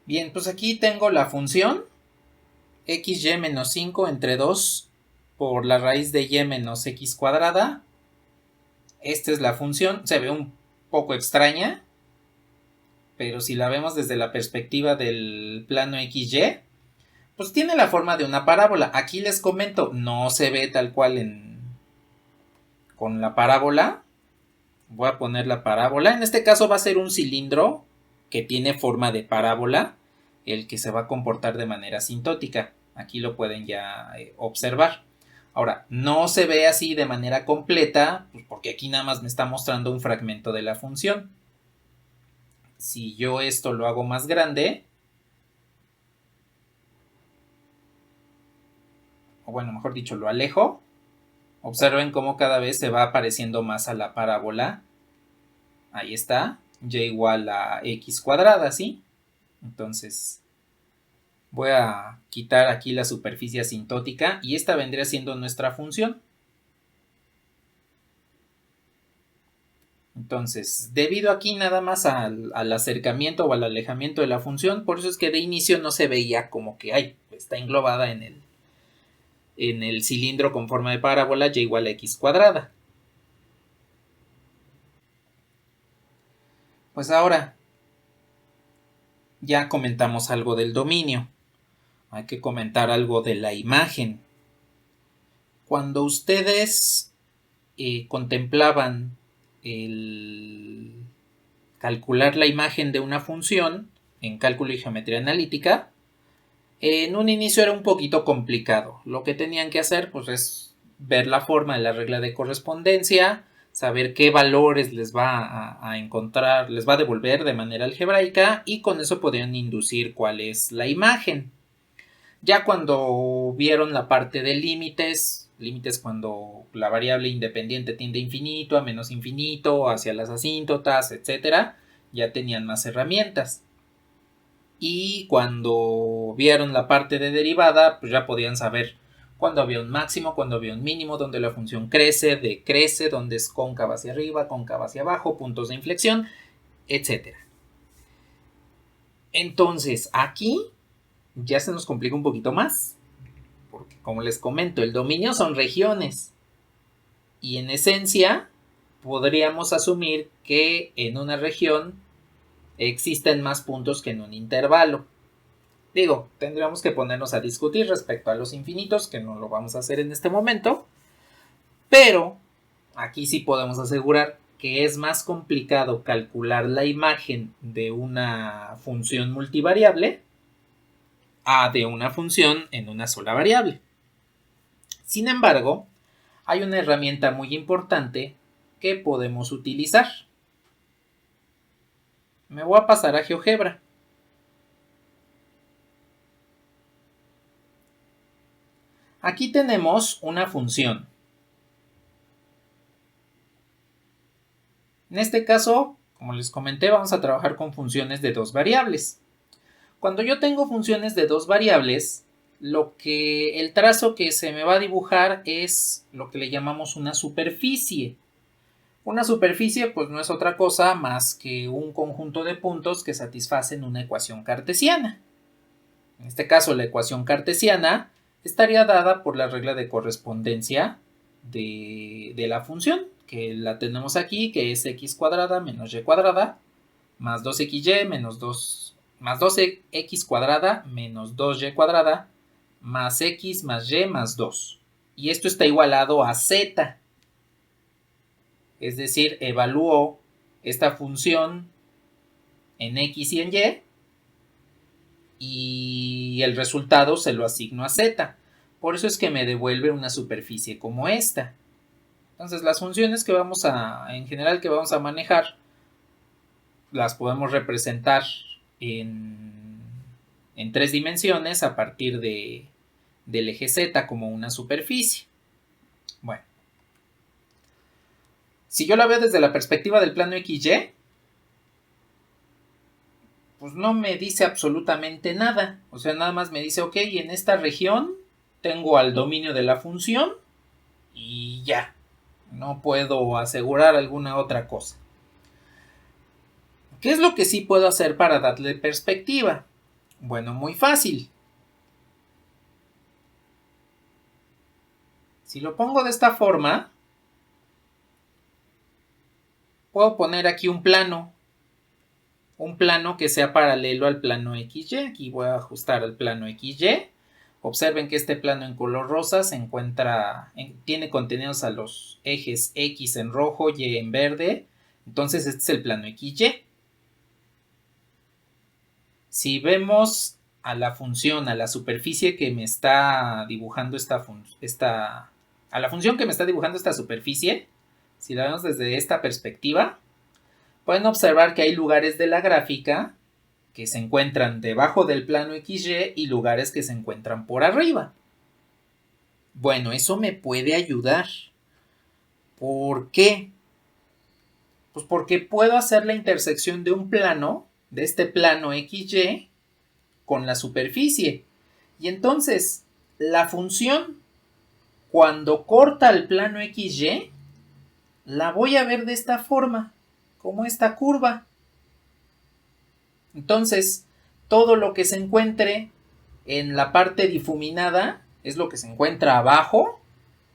Bien, pues aquí tengo la función xy menos 5 entre 2 por la raíz de y menos x cuadrada. Esta es la función, se ve un poco extraña, pero si la vemos desde la perspectiva del plano xy, pues tiene la forma de una parábola. Aquí les comento, no se ve tal cual con la parábola. Voy a poner la parábola. En este caso va a ser un cilindro que tiene forma de parábola, el que se va a comportar de manera asintótica. Aquí lo pueden ya observar. Ahora, no se ve así de manera completa, pues porque aquí nada más me está mostrando un fragmento de la función. Si yo esto lo hago más grande, o bueno, mejor dicho, lo alejo, observen cómo cada vez se va apareciendo más a la parábola. Ahí está, y igual a x cuadrada, ¿sí? Entonces, voy a quitar aquí la superficie asintótica y esta vendría siendo nuestra función. Entonces, debido aquí nada más al acercamiento o al alejamiento de la función, por eso es que de inicio no se veía como que está englobada en el cilindro con forma de parábola y igual a x cuadrada. Pues ahora ya comentamos algo del dominio. Hay que comentar algo de la imagen. Cuando ustedes contemplaban el calcular la imagen de una función en cálculo y geometría analítica, en un inicio era un poquito complicado. Lo que tenían que hacer pues es ver la forma de la regla de correspondencia, saber qué valores les va a encontrar, les va a devolver de manera algebraica y con eso podían inducir cuál es la imagen. Ya cuando vieron la parte de límites cuando la variable independiente tiende a infinito, a menos infinito, hacia las asíntotas, etc., ya tenían más herramientas. Y cuando vieron la parte de derivada, pues ya podían saber cuando había un máximo, cuando había un mínimo, donde la función crece, decrece, donde es cóncava hacia arriba, cóncava hacia abajo, puntos de inflexión, etc. Entonces, aquí ya se nos complica un poquito más, porque como les comento, el dominio son regiones y en esencia podríamos asumir que en una región existen más puntos que en un intervalo. Digo, tendríamos que ponernos a discutir respecto a los infinitos, que no lo vamos a hacer en este momento, pero aquí sí podemos asegurar que es más complicado calcular la imagen de una función multivariable a de una función en una sola variable. Sin embargo, hay una herramienta muy importante que podemos utilizar. Me voy a pasar a GeoGebra. Aquí tenemos una función. En este caso, como les comenté, vamos a trabajar con funciones de dos variables. Cuando yo tengo funciones de dos variables, el trazo que se me va a dibujar es lo que le llamamos una superficie. Una superficie pues no es otra cosa más que un conjunto de puntos que satisfacen una ecuación cartesiana. En este caso, la ecuación cartesiana estaría dada por la regla de correspondencia de la función, que la tenemos aquí, que es x cuadrada menos y cuadrada más 2xy menos 2 más 2x cuadrada menos 2y cuadrada más x más y más 2. Y esto está igualado a z. Es decir, evalúo esta función en x y en y el resultado se lo asigno a z. Por eso es que me devuelve una superficie como esta. Entonces las funciones en general que vamos a manejar las podemos representar en 3 dimensiones a partir del eje Z como una superficie. Bueno, si yo la veo desde la perspectiva del plano XY, pues no me dice absolutamente nada. O sea, nada más me dice, ok, en esta región tengo al dominio de la función y ya. No puedo asegurar alguna otra cosa. ¿Qué es lo que sí puedo hacer para darle perspectiva? Bueno, muy fácil. Si lo pongo de esta forma, puedo poner aquí un plano que sea paralelo al plano XY. Aquí voy a ajustar al plano XY. Observen que este plano en color rosa se encuentra, tiene contenidos a los ejes X en rojo, Y en verde. Entonces este es el plano XY. Si vemos a la función, a la superficie que me está dibujando a la función que me está dibujando esta superficie, si la vemos desde esta perspectiva, pueden observar que hay lugares de la gráfica que se encuentran debajo del plano XY y lugares que se encuentran por arriba. Bueno, eso me puede ayudar. ¿Por qué? Pues porque puedo hacer la intersección de un plano, de este plano XY, con la superficie. Y entonces, la función, cuando corta el plano XY, la voy a ver de esta forma, como esta curva. Entonces, todo lo que se encuentre en la parte difuminada es lo que se encuentra abajo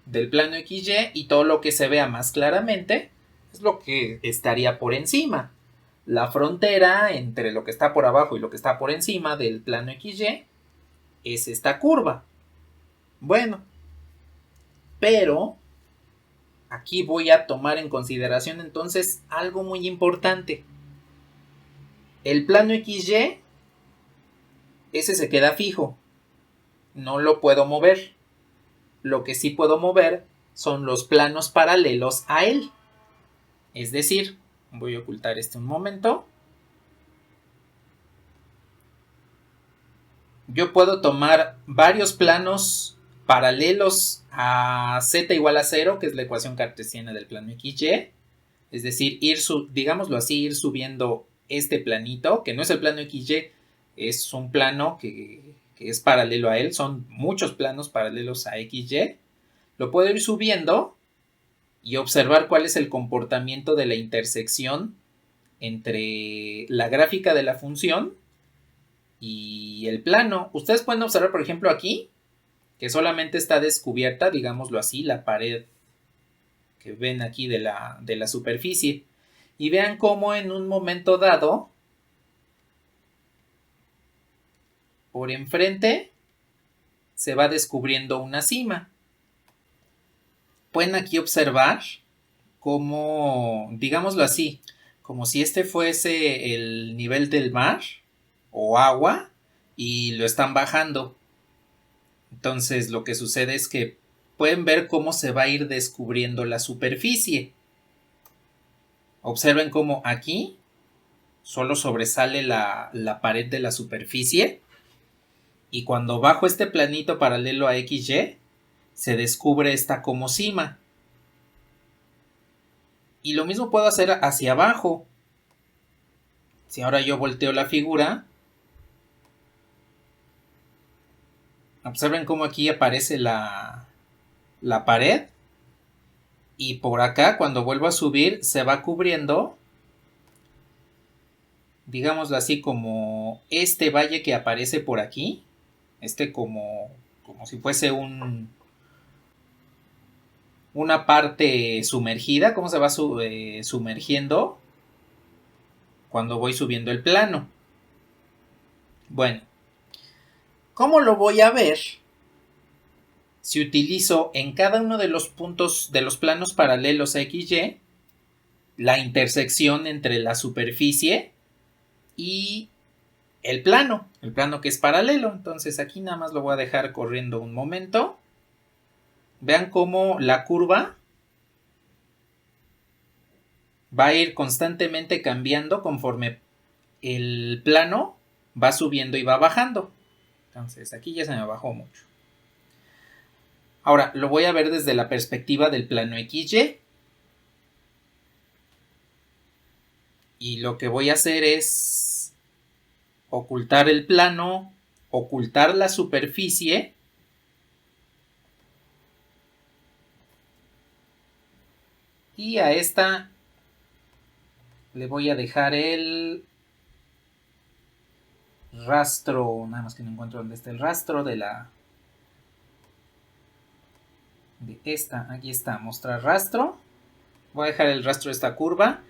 del plano XY y todo lo que se vea más claramente es lo que estaría por encima. La frontera entre lo que está por abajo y lo que está por encima del plano XY es esta curva. Bueno, pero aquí voy a tomar en consideración entonces algo muy importante. El plano XY, ese se queda fijo, no lo puedo mover. Lo que sí puedo mover son los planos paralelos a él. Es decir, voy a ocultar este un momento. Yo puedo tomar varios planos paralelos a z igual a 0, que es la ecuación cartesiana del plano XY. Es decir, digámoslo así, ir subiendo este planito, que no es el plano XY, es un plano que es paralelo a él. Son muchos planos paralelos a XY. Lo puedo ir subiendo y observar cuál es el comportamiento de la intersección entre la gráfica de la función y el plano. Ustedes pueden observar, por ejemplo, aquí, que solamente está descubierta, digámoslo así, la pared que ven aquí de la superficie. Y vean cómo en un momento dado, por enfrente, se va descubriendo una cima. Pueden aquí observar cómo, digámoslo así, como si este fuese el nivel del mar o agua y lo están bajando. Entonces lo que sucede es que pueden ver cómo se va a ir descubriendo la superficie. Observen cómo aquí solo sobresale la pared de la superficie y cuando bajo este planito paralelo a XY se descubre esta como cima. Y lo mismo puedo hacer hacia abajo. Si ahora yo volteo la figura, observen cómo aquí aparece la pared. Y por acá, cuando vuelvo a subir, se va cubriendo, digámoslo así, como este valle que aparece por aquí. Como si fuese una parte sumergida, cómo se va sumergiendo cuando voy subiendo el plano. Bueno, ¿cómo lo voy a ver? Si utilizo en cada uno de los puntos de los planos paralelos a XY la intersección entre la superficie y el plano que es paralelo. Entonces aquí nada más lo voy a dejar corriendo un momento. Vean cómo la curva va a ir constantemente cambiando conforme el plano va subiendo y va bajando. Entonces aquí ya se me bajó mucho. Ahora lo voy a ver desde la perspectiva del plano XY. Y lo que voy a hacer es ocultar el plano, ocultar la superficie. Y a esta le voy a dejar el rastro, nada más que no encuentro dónde está el rastro de esta, aquí está, mostrar rastro. Voy a dejar el rastro de esta curva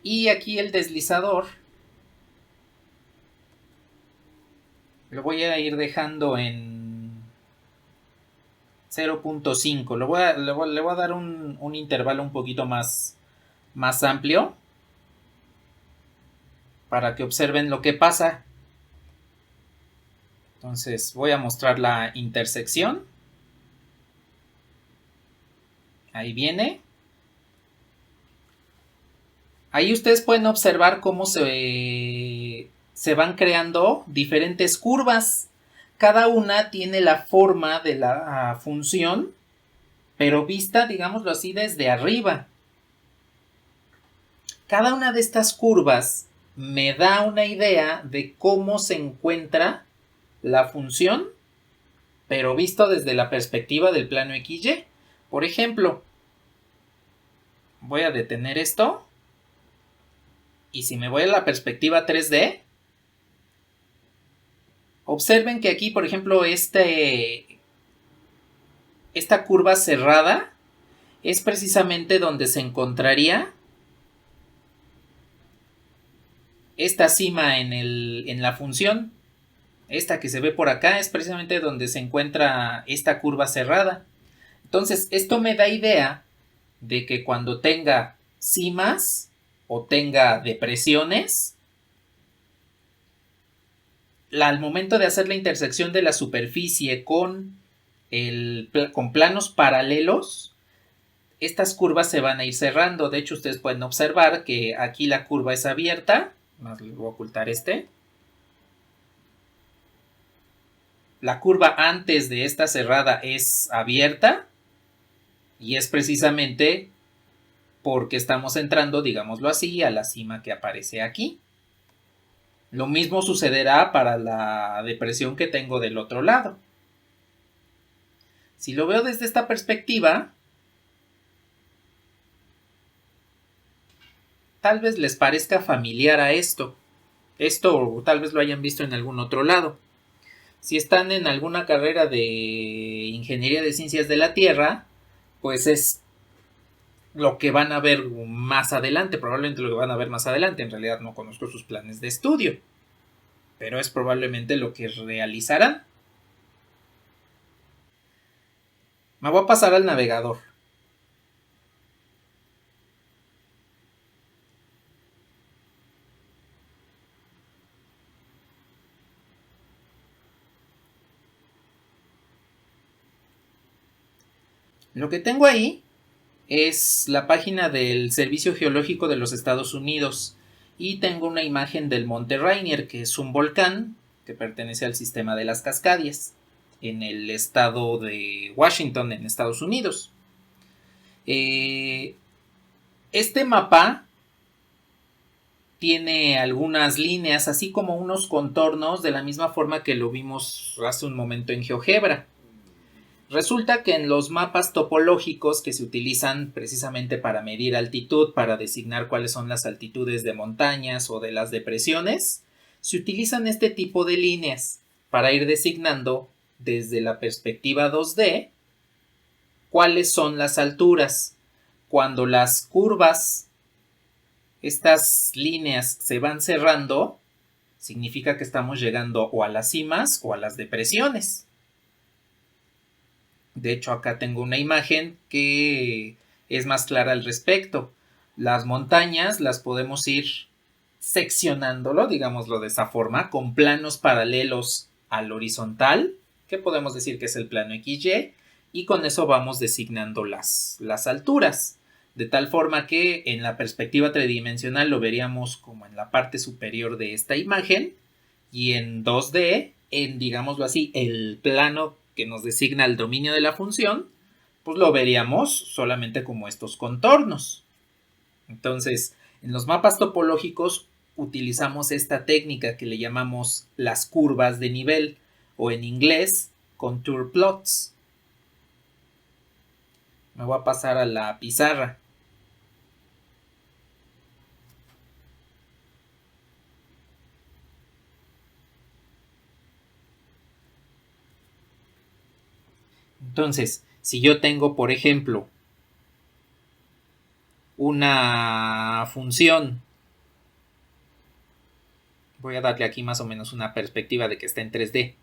y aquí el deslizador lo voy a ir dejando en 0.5. Le voy a dar un intervalo un poquito más amplio para que observen lo que pasa. Entonces voy a mostrar la intersección. Ahí viene. Ahí ustedes pueden observar cómo se van creando diferentes curvas. Cada una tiene la forma de la función, pero vista, digámoslo así, desde arriba. Cada una de estas curvas me da una idea de cómo se encuentra la función, pero visto desde la perspectiva del plano XY. Por ejemplo, voy a detener esto. Y si me voy a la perspectiva 3D, observen que aquí, por ejemplo, esta curva cerrada es precisamente donde se encontraría esta cima en la función. Esta que se ve por acá es precisamente donde se encuentra esta curva cerrada. Entonces, esto me da idea de que cuando tenga cimas o tenga depresiones, al momento de hacer la intersección de la superficie con planos paralelos, estas curvas se van a ir cerrando. De hecho, ustedes pueden observar que aquí la curva es abierta. Más les voy a ocultar este. La curva antes de esta cerrada es abierta y es precisamente porque estamos entrando, digámoslo así, a la cima que aparece aquí. Lo mismo sucederá para la depresión que tengo del otro lado. Si lo veo desde esta perspectiva, tal vez les parezca familiar a esto. Esto tal vez lo hayan visto en algún otro lado. Si están en alguna carrera de ingeniería de ciencias de la Tierra, pues es lo que van a ver más adelante, probablemente lo que van a ver más adelante. En realidad no conozco sus planes de estudio, pero es probablemente lo que realizarán. Me voy a pasar al navegador. Lo que tengo ahí es la página del Servicio Geológico de los Estados Unidos y tengo una imagen del Monte Rainier, que es un volcán que pertenece al sistema de las Cascadias en el estado de Washington, en Estados Unidos. Este mapa tiene algunas líneas, así como unos contornos, de la misma forma que lo vimos hace un momento en GeoGebra. Resulta que en los mapas topológicos que se utilizan precisamente para medir altitud, para designar cuáles son las altitudes de montañas o de las depresiones, se utilizan este tipo de líneas para ir designando desde la perspectiva 2D cuáles son las alturas. Cuando las curvas, estas líneas se van cerrando, significa que estamos llegando o a las cimas o a las depresiones. De hecho, acá tengo una imagen que es más clara al respecto. Las montañas las podemos ir seccionándolo, digámoslo de esa forma, con planos paralelos al horizontal, que podemos decir que es el plano XY, y con eso vamos designando las alturas. de tal forma que en la perspectiva tridimensional lo veríamos como en la parte superior de esta imagen, y en 2D, en, digámoslo así, el plano que nos designa el dominio de la función, pues lo veríamos solamente como estos contornos. Entonces, en los mapas topológicos utilizamos esta técnica que le llamamos las curvas de nivel, o en inglés, contour plots. Me voy a pasar a la pizarra. Entonces, si yo tengo, por ejemplo, una función, voy a darle aquí más o menos una perspectiva de que está en 3D.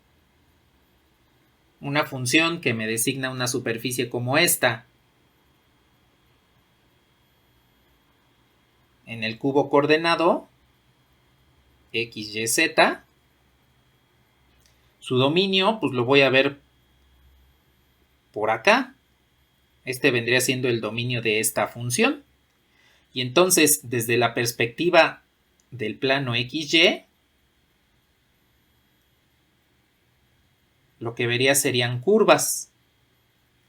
Una función que me designa una superficie como esta. En el cubo coordenado, x, y, z. Su dominio, pues lo voy a ver por acá. Este vendría siendo el dominio de esta función. Y entonces, desde la perspectiva del plano XY, lo que vería serían curvas.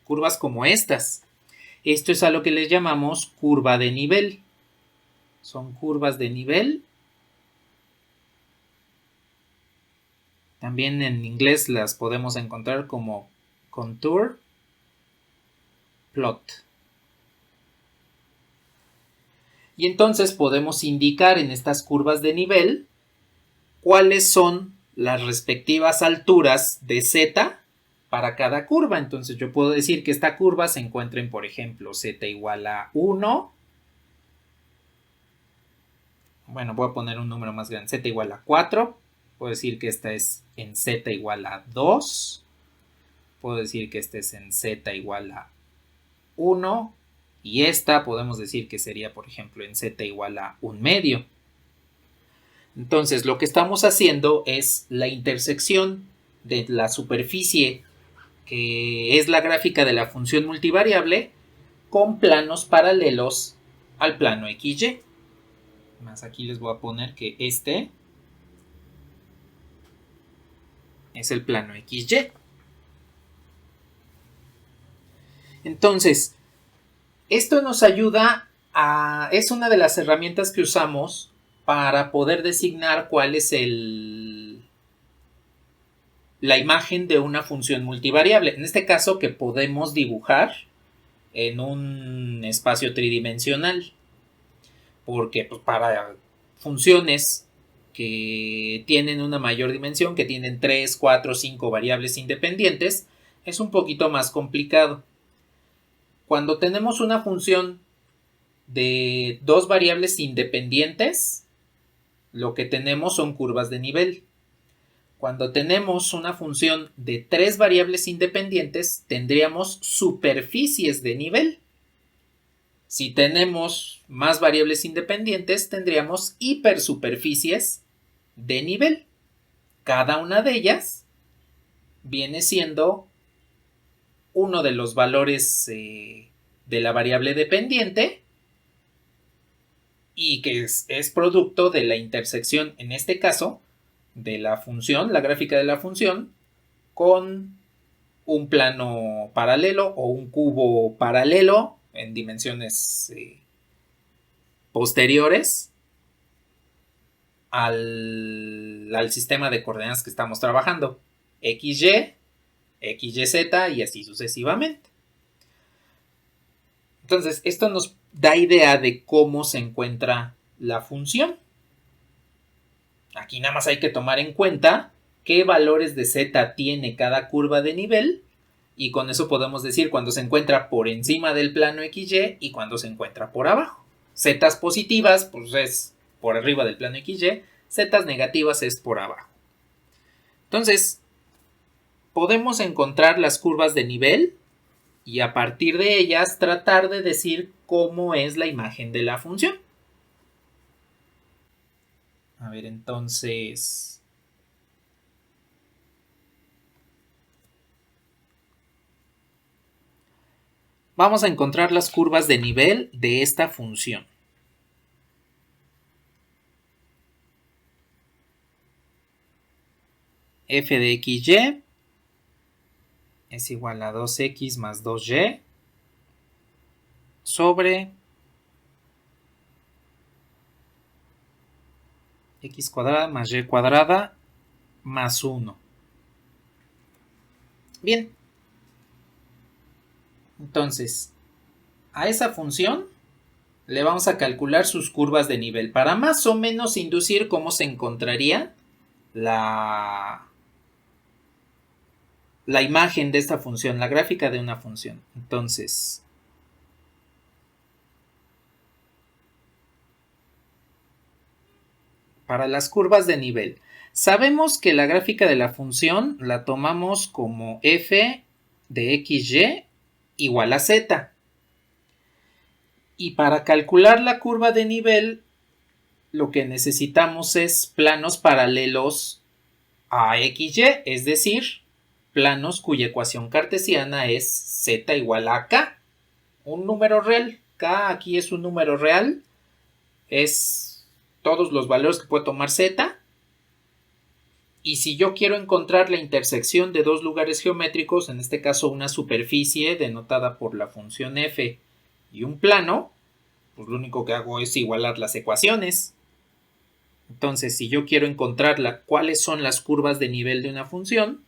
Curvas como estas. Esto es a lo que les llamamos curva de nivel. Son curvas de nivel. También en inglés las podemos encontrar como contour plot. Y entonces podemos indicar en estas curvas de nivel cuáles son las respectivas alturas de z para cada curva. Entonces yo puedo decir que esta curva se encuentra en, por ejemplo, z igual a 1. Bueno, voy a poner un número más grande, z igual a 4. Puedo decir que esta es en z igual a 2. Puedo decir que esta es en z igual a 1. Y esta podemos decir que sería, por ejemplo, en z igual a 1/2. Entonces, lo que estamos haciendo es la intersección de la superficie, que es la gráfica de la función multivariable, con planos paralelos al plano XY. Más aquí les voy a poner que este es el plano XY. Entonces, esto nos ayuda es una de las herramientas que usamos para poder designar cuál es la imagen de una función multivariable. En este caso, que podemos dibujar en un espacio tridimensional. Porque pues, para funciones que tienen una mayor dimensión, que tienen 3, 4, 5 variables independientes, es un poquito más complicado. Cuando tenemos una función de 2 variables independientes, lo que tenemos son curvas de nivel. Cuando tenemos una función de 3 variables independientes, tendríamos superficies de nivel. Si tenemos más variables independientes, tendríamos hipersuperficies de nivel. Cada una de ellas viene siendo uno de los valores de la variable dependiente, y que es producto de la intersección, en este caso, de la función, la gráfica de la función, con un plano paralelo o un cubo paralelo en dimensiones posteriores al sistema de coordenadas que estamos trabajando, XY, XYZ y así sucesivamente. Entonces, esto nos da idea de cómo se encuentra la función. Aquí nada más hay que tomar en cuenta qué valores de z tiene cada curva de nivel, y con eso podemos decir cuando se encuentra por encima del plano XY y cuando se encuentra por abajo. Zetas positivas pues es por arriba del plano XY, zetas negativas es por abajo. Entonces, podemos encontrar las curvas de nivel y a partir de ellas tratar de decir cómo es la imagen de la función. A ver, entonces, vamos a encontrar las curvas de nivel de esta función. F de XY es igual a 2X más 2Y sobre X cuadrada más Y cuadrada más 1. Bien. Entonces, a esa función le vamos a calcular sus curvas de nivel para más o menos inducir cómo se encontraría la imagen de esta función, la gráfica de una función. Entonces, para las curvas de nivel, sabemos que la gráfica de la función la tomamos como f de xy igual a z. Y para calcular la curva de nivel, lo que necesitamos es planos paralelos a xy, es decir, planos cuya ecuación cartesiana es z igual a k, un número real. K aquí es un número real, es todos los valores que puede tomar z. Y si yo quiero encontrar la intersección de dos lugares geométricos, en este caso una superficie denotada por la función f y un plano, pues lo único que hago es igualar las ecuaciones. Entonces, si yo quiero encontrar cuáles son las curvas de nivel de una función,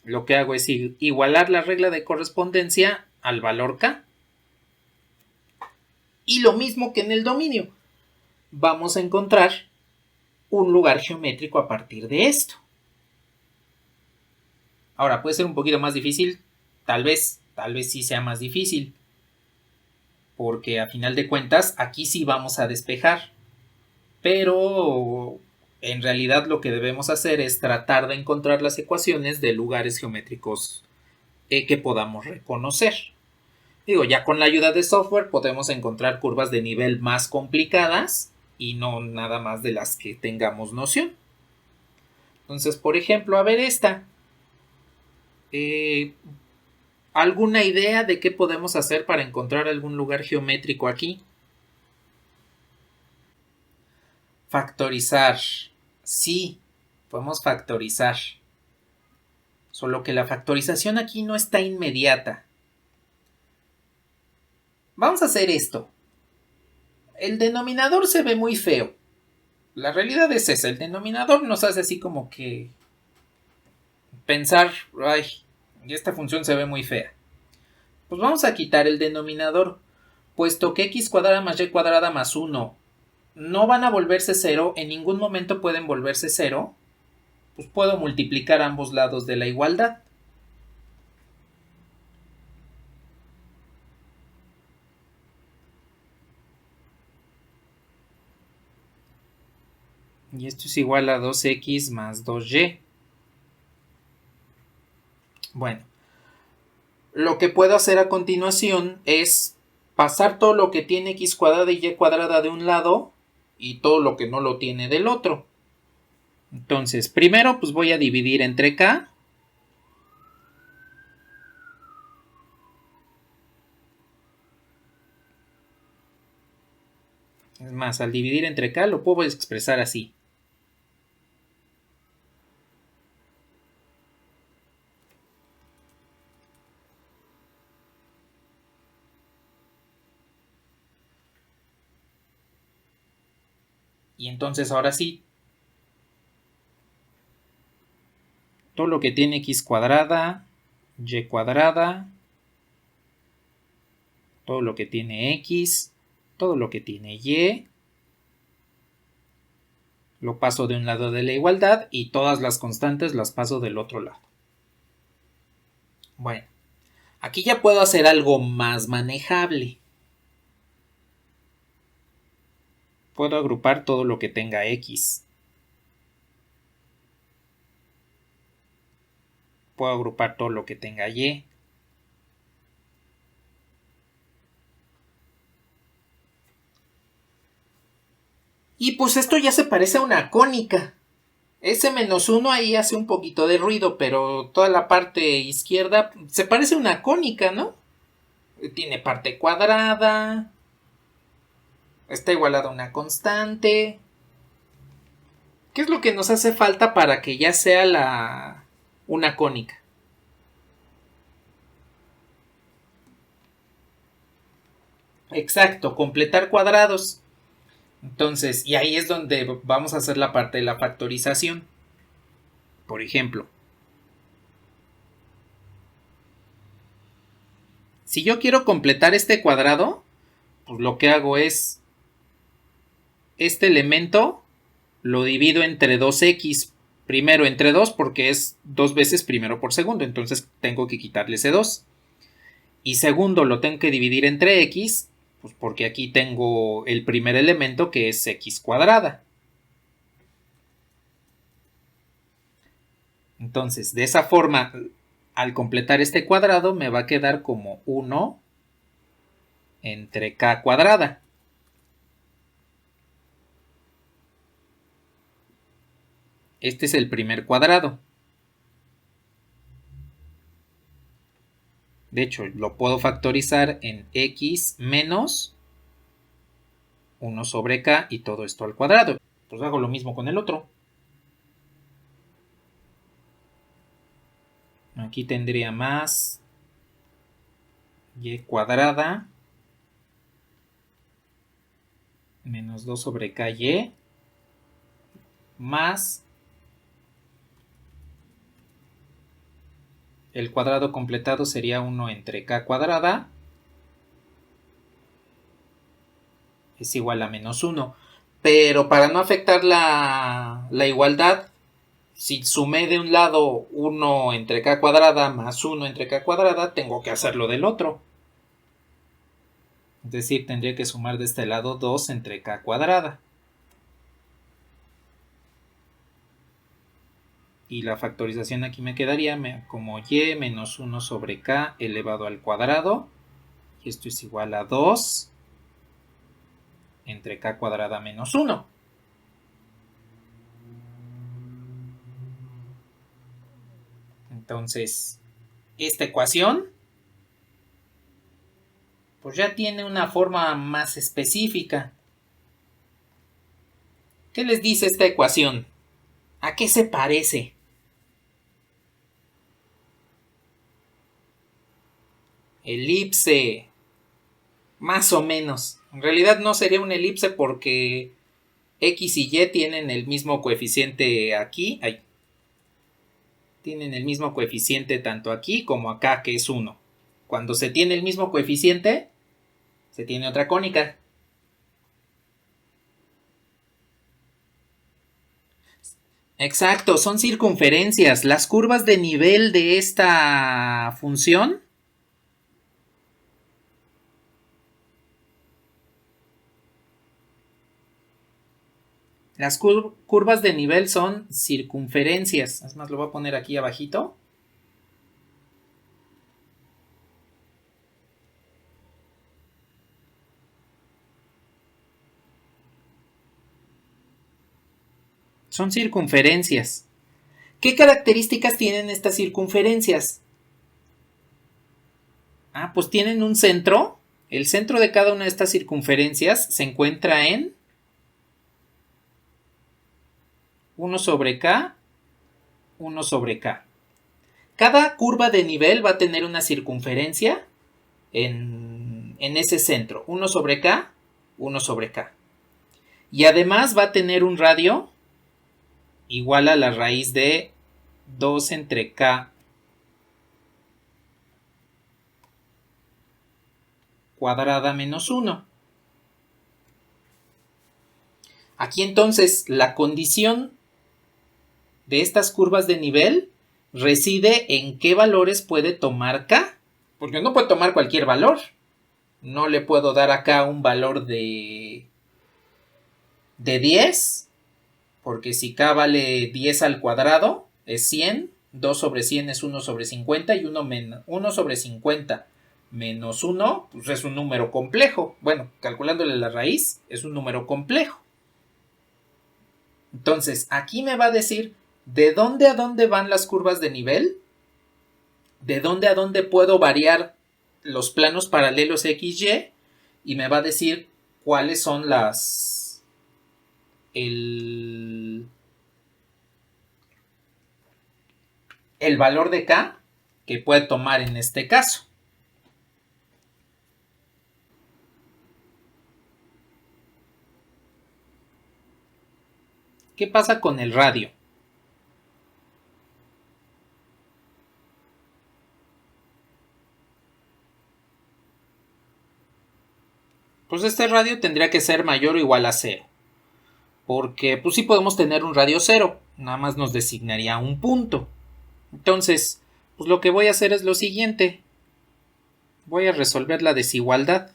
lo que hago es igualar la regla de correspondencia al valor k. Y lo mismo que en el dominio, vamos a encontrar un lugar geométrico a partir de esto. Ahora, puede ser un poquito más difícil, tal vez sí sea más difícil, porque a final de cuentas aquí sí vamos a despejar, pero en realidad lo que debemos hacer es tratar de encontrar las ecuaciones de lugares geométricos que podamos reconocer. Digo, ya con la ayuda de software podemos encontrar curvas de nivel más complicadas y no nada más de las que tengamos noción. Entonces, por ejemplo, a ver esta. ¿Alguna idea de qué podemos hacer para encontrar algún lugar geométrico aquí? Factorizar. Sí, podemos factorizar. Solo que la factorización aquí no está inmediata. Vamos a hacer esto. El denominador se ve muy feo. La realidad es esa. El denominador nos hace así como que pensar, ay, esta función se ve muy fea. Pues vamos a quitar el denominador, puesto que x cuadrada más y cuadrada más 1 no van a volverse 0, en ningún momento pueden volverse 0, pues puedo multiplicar ambos lados de la igualdad. Y esto es igual a 2x más 2y. Bueno, lo que puedo hacer a continuación es pasar todo lo que tiene x cuadrada y y cuadrada de un lado y todo lo que no lo tiene del otro. Entonces, primero pues voy a dividir entre k. Es más, al dividir entre k lo puedo expresar así. Y entonces ahora sí, todo lo que tiene x cuadrada, y cuadrada, todo lo que tiene x, todo lo que tiene y, lo paso de un lado de la igualdad y todas las constantes las paso del otro lado. Bueno, aquí ya puedo hacer algo más manejable. Puedo agrupar todo lo que tenga x. Puedo agrupar todo lo que tenga y. Y pues esto ya se parece a una cónica. Ese -1 ahí hace un poquito de ruido, pero toda la parte izquierda se parece a una cónica, ¿no? Tiene parte cuadrada, está igualada a una constante. ¿Qué es lo que nos hace falta para que ya sea una cónica? Exacto, completar cuadrados. Entonces, y ahí es donde vamos a hacer la parte de la factorización. Por ejemplo, si yo quiero completar este cuadrado, pues lo que hago es este elemento lo divido entre 2x. Primero entre 2 porque es 2 veces primero por segundo, entonces tengo que quitarle ese 2. Y segundo lo tengo que dividir entre x, pues porque aquí tengo el primer elemento que es x cuadrada. Entonces, de esa forma, al completar este cuadrado me va a quedar como 1 entre k cuadrada. Este es el primer cuadrado. De hecho, lo puedo factorizar en x menos 1 sobre k y todo esto al cuadrado. Pues hago lo mismo con el otro. Aquí tendría más y cuadrada menos 2 sobre ky más el cuadrado completado sería 1 entre k cuadrada es igual a menos 1. Pero para no afectar la igualdad, si sumé de un lado 1 entre k cuadrada más 1 entre k cuadrada, tengo que hacerlo del otro. Es decir, tendría que sumar de este lado 2 entre k cuadrada. Y la factorización aquí me quedaría como y menos 1 sobre k elevado al cuadrado. Y esto es igual a 2 entre k cuadrada menos 1. Entonces, esta ecuación pues ya tiene una forma más específica. ¿Qué les dice esta ecuación? ¿A qué se parece? Elipse. Más o menos. En realidad no sería una elipse porque x y y tienen el mismo coeficiente aquí. Tienen el mismo coeficiente tanto aquí como acá, que es 1. Cuando se tiene el mismo coeficiente, se tiene otra cónica. Exacto, son circunferencias. Las curvas de nivel de esta función las curvas de nivel son circunferencias. Es más, lo voy a poner aquí abajito. Son circunferencias. ¿Qué características tienen estas circunferencias? Pues tienen un centro. El centro de cada una de estas circunferencias se encuentra en 1 sobre k, 1 sobre k. Cada curva de nivel va a tener una circunferencia en ese centro. 1 sobre k, 1 sobre k. Y además va a tener un radio igual a la raíz de 2 entre k cuadrada menos 1. Aquí entonces la condición de estas curvas de nivel reside en qué valores puede tomar k. Porque no puede tomar cualquier valor. No le puedo dar acá un valor de 10, porque si k vale 10 al cuadrado es 100, 2 sobre 100 es 1 sobre 50 y 1 sobre 50 menos 1 pues es un número complejo. Bueno, calculándole la raíz es un número complejo. Entonces, aquí me va a decir de dónde a dónde van las curvas de nivel, de dónde a dónde puedo variar los planos paralelos XY, y me va a decir cuáles son el valor de K que puede tomar en este caso. ¿Qué pasa con el radio? Pues este radio tendría que ser mayor o igual a 0. Porque pues sí podemos tener un radio 0. Nada más nos designaría un punto. Entonces, pues lo que voy a hacer es lo siguiente. Voy a resolver la desigualdad.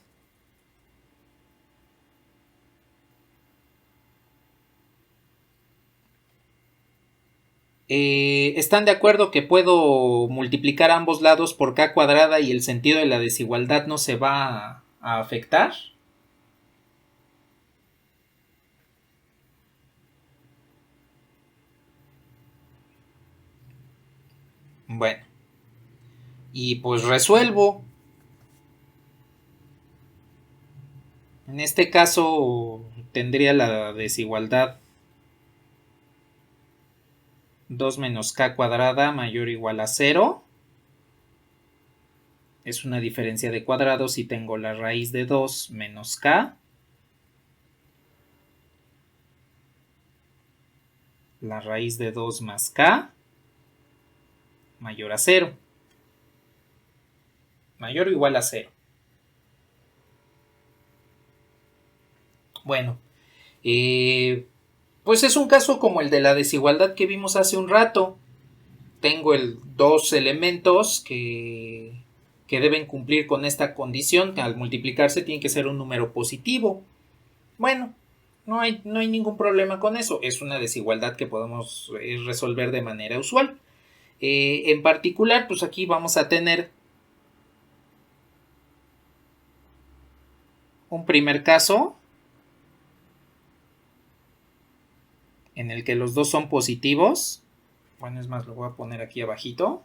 ¿Están de acuerdo que puedo multiplicar ambos lados por k cuadrada y el sentido de la desigualdad no se va a afectar? Bueno, y pues resuelvo. En este caso tendría la desigualdad 2 menos k cuadrada mayor o igual a 0. Es una diferencia de cuadrados y tengo la raíz de 2 menos k. La raíz de 2 más k mayor a 0. Mayor o igual a 0. Bueno, pues es un caso como el de la desigualdad que vimos hace un rato. Tengo dos elementos que deben cumplir con esta condición. Al multiplicarse tiene que ser un número positivo. Bueno, no hay ningún problema con eso. Es una desigualdad que podemos resolver de manera usual. En particular, pues aquí vamos a tener un primer caso en el que los dos son positivos. Bueno, es más, lo voy a poner aquí abajito.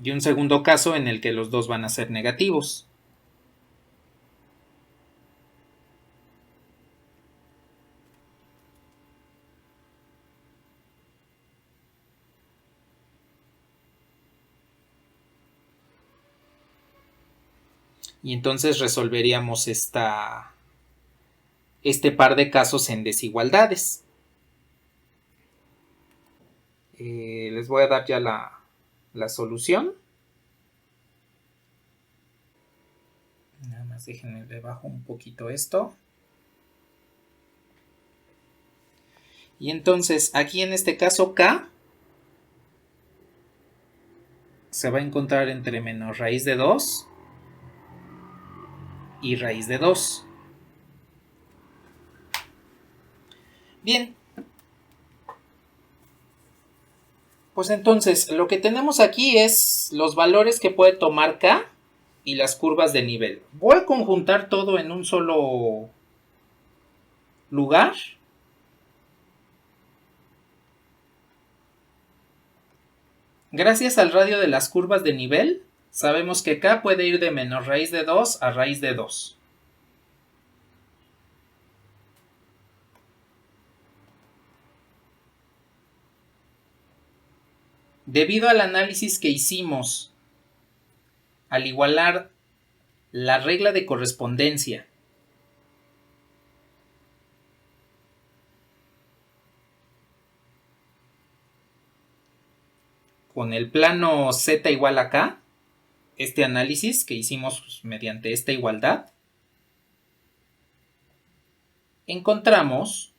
Y un segundo caso en el que los dos van a ser negativos. Y entonces resolveríamos este par de casos en desigualdades. Les voy a dar ya la solución. Nada más déjenme le bajo un poquito esto. Y entonces aquí en este caso K se va a encontrar entre menos raíz de 2 y raíz de 2. Bien. Pues entonces lo que tenemos aquí es los valores que puede tomar K y las curvas de nivel. Voy a conjuntar todo en un solo lugar. Gracias al radio de las curvas de nivel, sabemos que K puede ir de menos raíz de 2 a raíz de 2. Debido al análisis que hicimos al igualar la regla de correspondencia con el plano z igual a k, este análisis que hicimos mediante esta igualdad, encontramos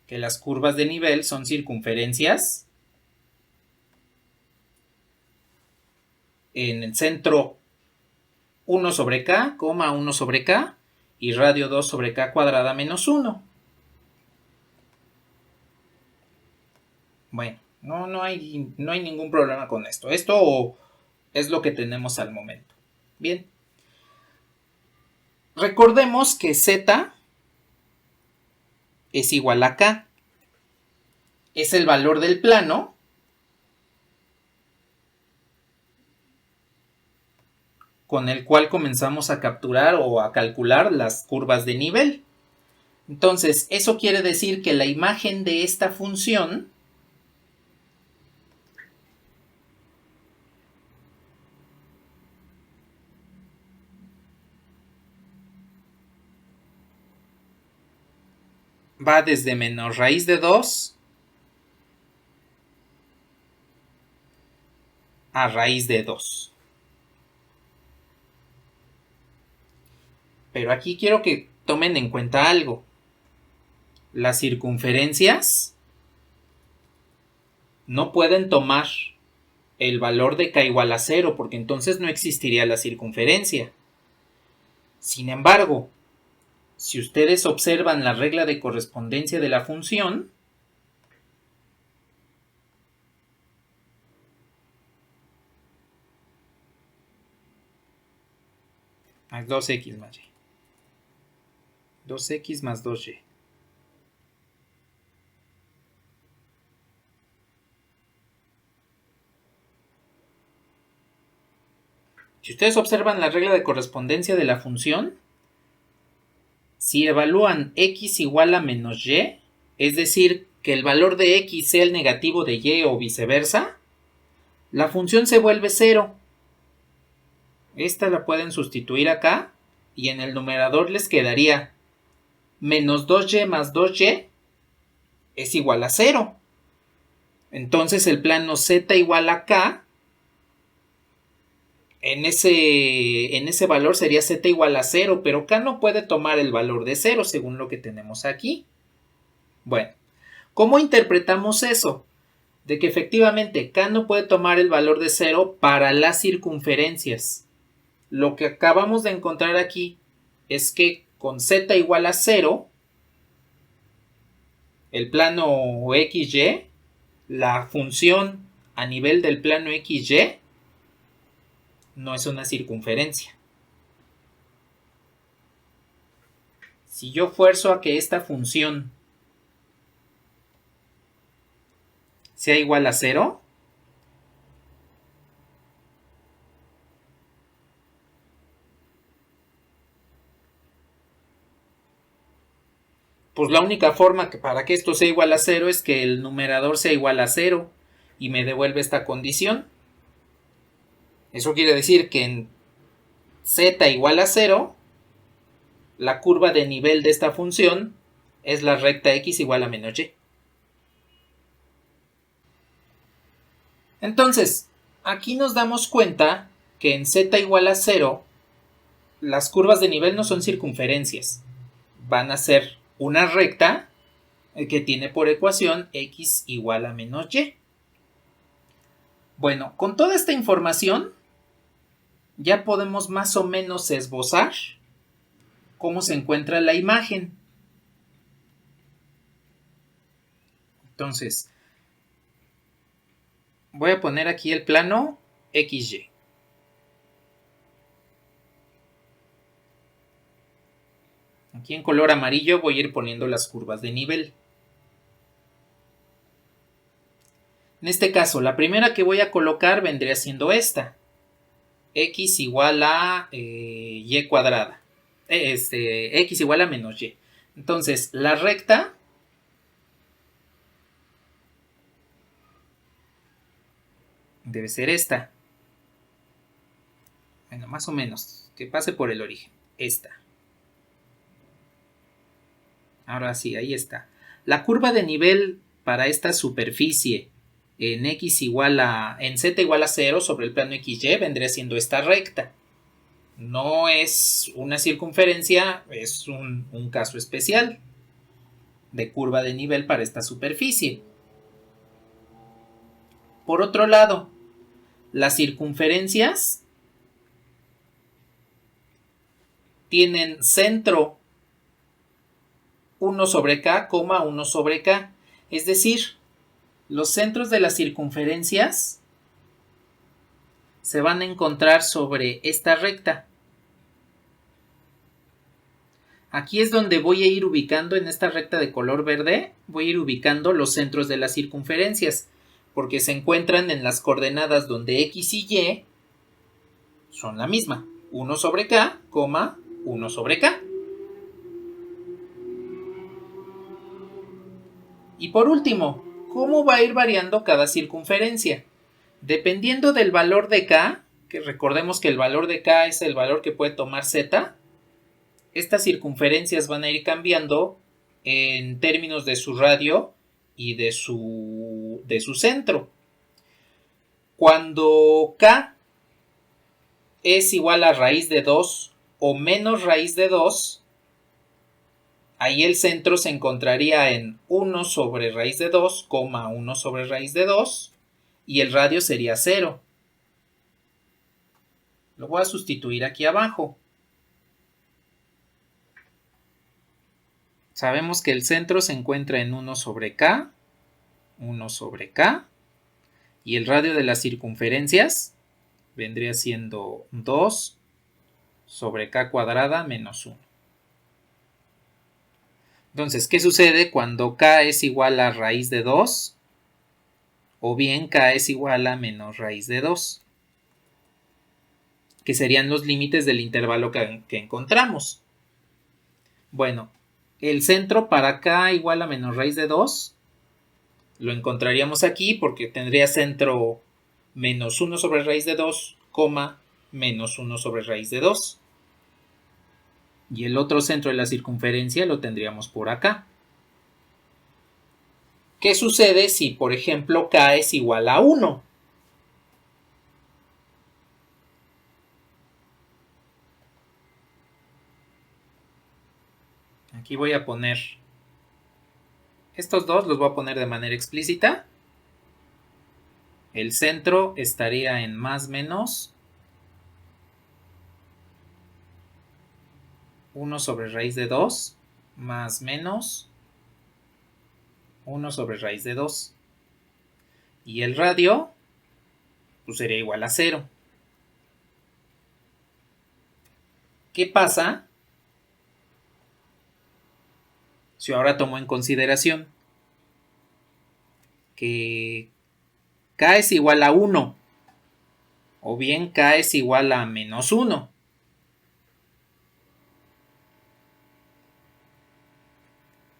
que las curvas de nivel son circunferencias en el centro 1 sobre k, 1 sobre k y radio 2 sobre k cuadrada menos 1. Bueno, No hay ningún problema con esto. Esto es lo que tenemos al momento. Bien. Recordemos que Z es igual a K. Es el valor del plano con el cual comenzamos a capturar o a calcular las curvas de nivel. Entonces, eso quiere decir que la imagen de esta función va desde menos raíz de 2 a raíz de 2. Pero aquí quiero que tomen en cuenta algo. Las circunferencias no pueden tomar el valor de k igual a 0 porque entonces no existiría la circunferencia. Sin embargo, si ustedes observan la regla de correspondencia de la función, es 2x más y. 2x más 2y. Si ustedes observan la regla de correspondencia de la función, si evalúan x igual a menos y, es decir, que el valor de x sea el negativo de y o viceversa, la función se vuelve 0. Esta la pueden sustituir acá y en el numerador les quedaría menos 2y más 2y es igual a 0. Entonces el plano z igual a k, en ese valor sería z igual a 0, pero k no puede tomar el valor de 0 según lo que tenemos aquí. Bueno, ¿cómo interpretamos eso? De que efectivamente k no puede tomar el valor de 0 para las circunferencias. Lo que acabamos de encontrar aquí es que con z igual a 0, el plano XY, la función a nivel del plano XY no es una circunferencia. Si yo fuerzo a que esta función sea igual a 0, pues la única forma para que esto sea igual a 0 es que el numerador sea igual a 0 y me devuelve esta condición. Eso quiere decir que en z igual a 0, la curva de nivel de esta función es la recta x igual a menos y. Entonces, aquí nos damos cuenta que en z igual a 0, las curvas de nivel no son circunferencias. Van a ser una recta que tiene por ecuación x igual a menos y. Bueno, con toda esta información ya podemos más o menos esbozar cómo se encuentra la imagen. Entonces, voy a poner aquí el plano XY. Aquí en color amarillo voy a ir poniendo las curvas de nivel. En este caso, la primera que voy a colocar vendría siendo esta. X igual a y cuadrada. X igual a menos y. Entonces, la recta debe ser esta. Bueno, más o menos. Que pase por el origen. Esta. Ahora sí, ahí está. La curva de nivel para esta superficie en z igual a 0 sobre el plano XY vendría siendo esta recta. No es una circunferencia, es un caso especial de curva de nivel para esta superficie. Por otro lado, las circunferencias tienen centro 1 sobre k, 1 sobre k. Es decir, Los centros de las circunferencias se van a encontrar sobre esta recta. Aquí es donde voy a ir ubicando, en esta recta de color verde, voy a ir ubicando los centros de las circunferencias, porque se encuentran en las coordenadas donde x y y son la misma, 1 sobre k, 1 sobre k. Y por último, ¿cómo va a ir variando cada circunferencia? Dependiendo del valor de k, que recordemos que el valor de k es el valor que puede tomar z, estas circunferencias van a ir cambiando en términos de su radio y de su centro. Cuando k es igual a raíz de 2 o menos raíz de 2, ahí el centro se encontraría en 1 sobre raíz de 2, 1 sobre raíz de 2, y el radio sería 0. Lo voy a sustituir aquí abajo. Sabemos que el centro se encuentra en 1 sobre k, 1 sobre k, y el radio de las circunferencias vendría siendo 2 sobre k cuadrada menos 1. Entonces, ¿qué sucede cuando k es igual a raíz de 2? O bien k es igual a menos raíz de 2, que serían los límites del intervalo que encontramos. Bueno, el centro para k igual a menos raíz de 2 lo encontraríamos aquí porque tendría centro menos 1 sobre raíz de 2, menos 1 sobre raíz de 2. Y el otro centro de la circunferencia lo tendríamos por acá. ¿Qué sucede si, por ejemplo, k es igual a 1? Aquí voy a poner estos dos, los voy a poner de manera explícita. El centro estaría en más menos 1 sobre raíz de 2 más menos 1 sobre raíz de 2. Y el radio pues sería igual a 0. ¿Qué pasa si ahora tomo en consideración que k es igual a 1 o bien k es igual a menos 1?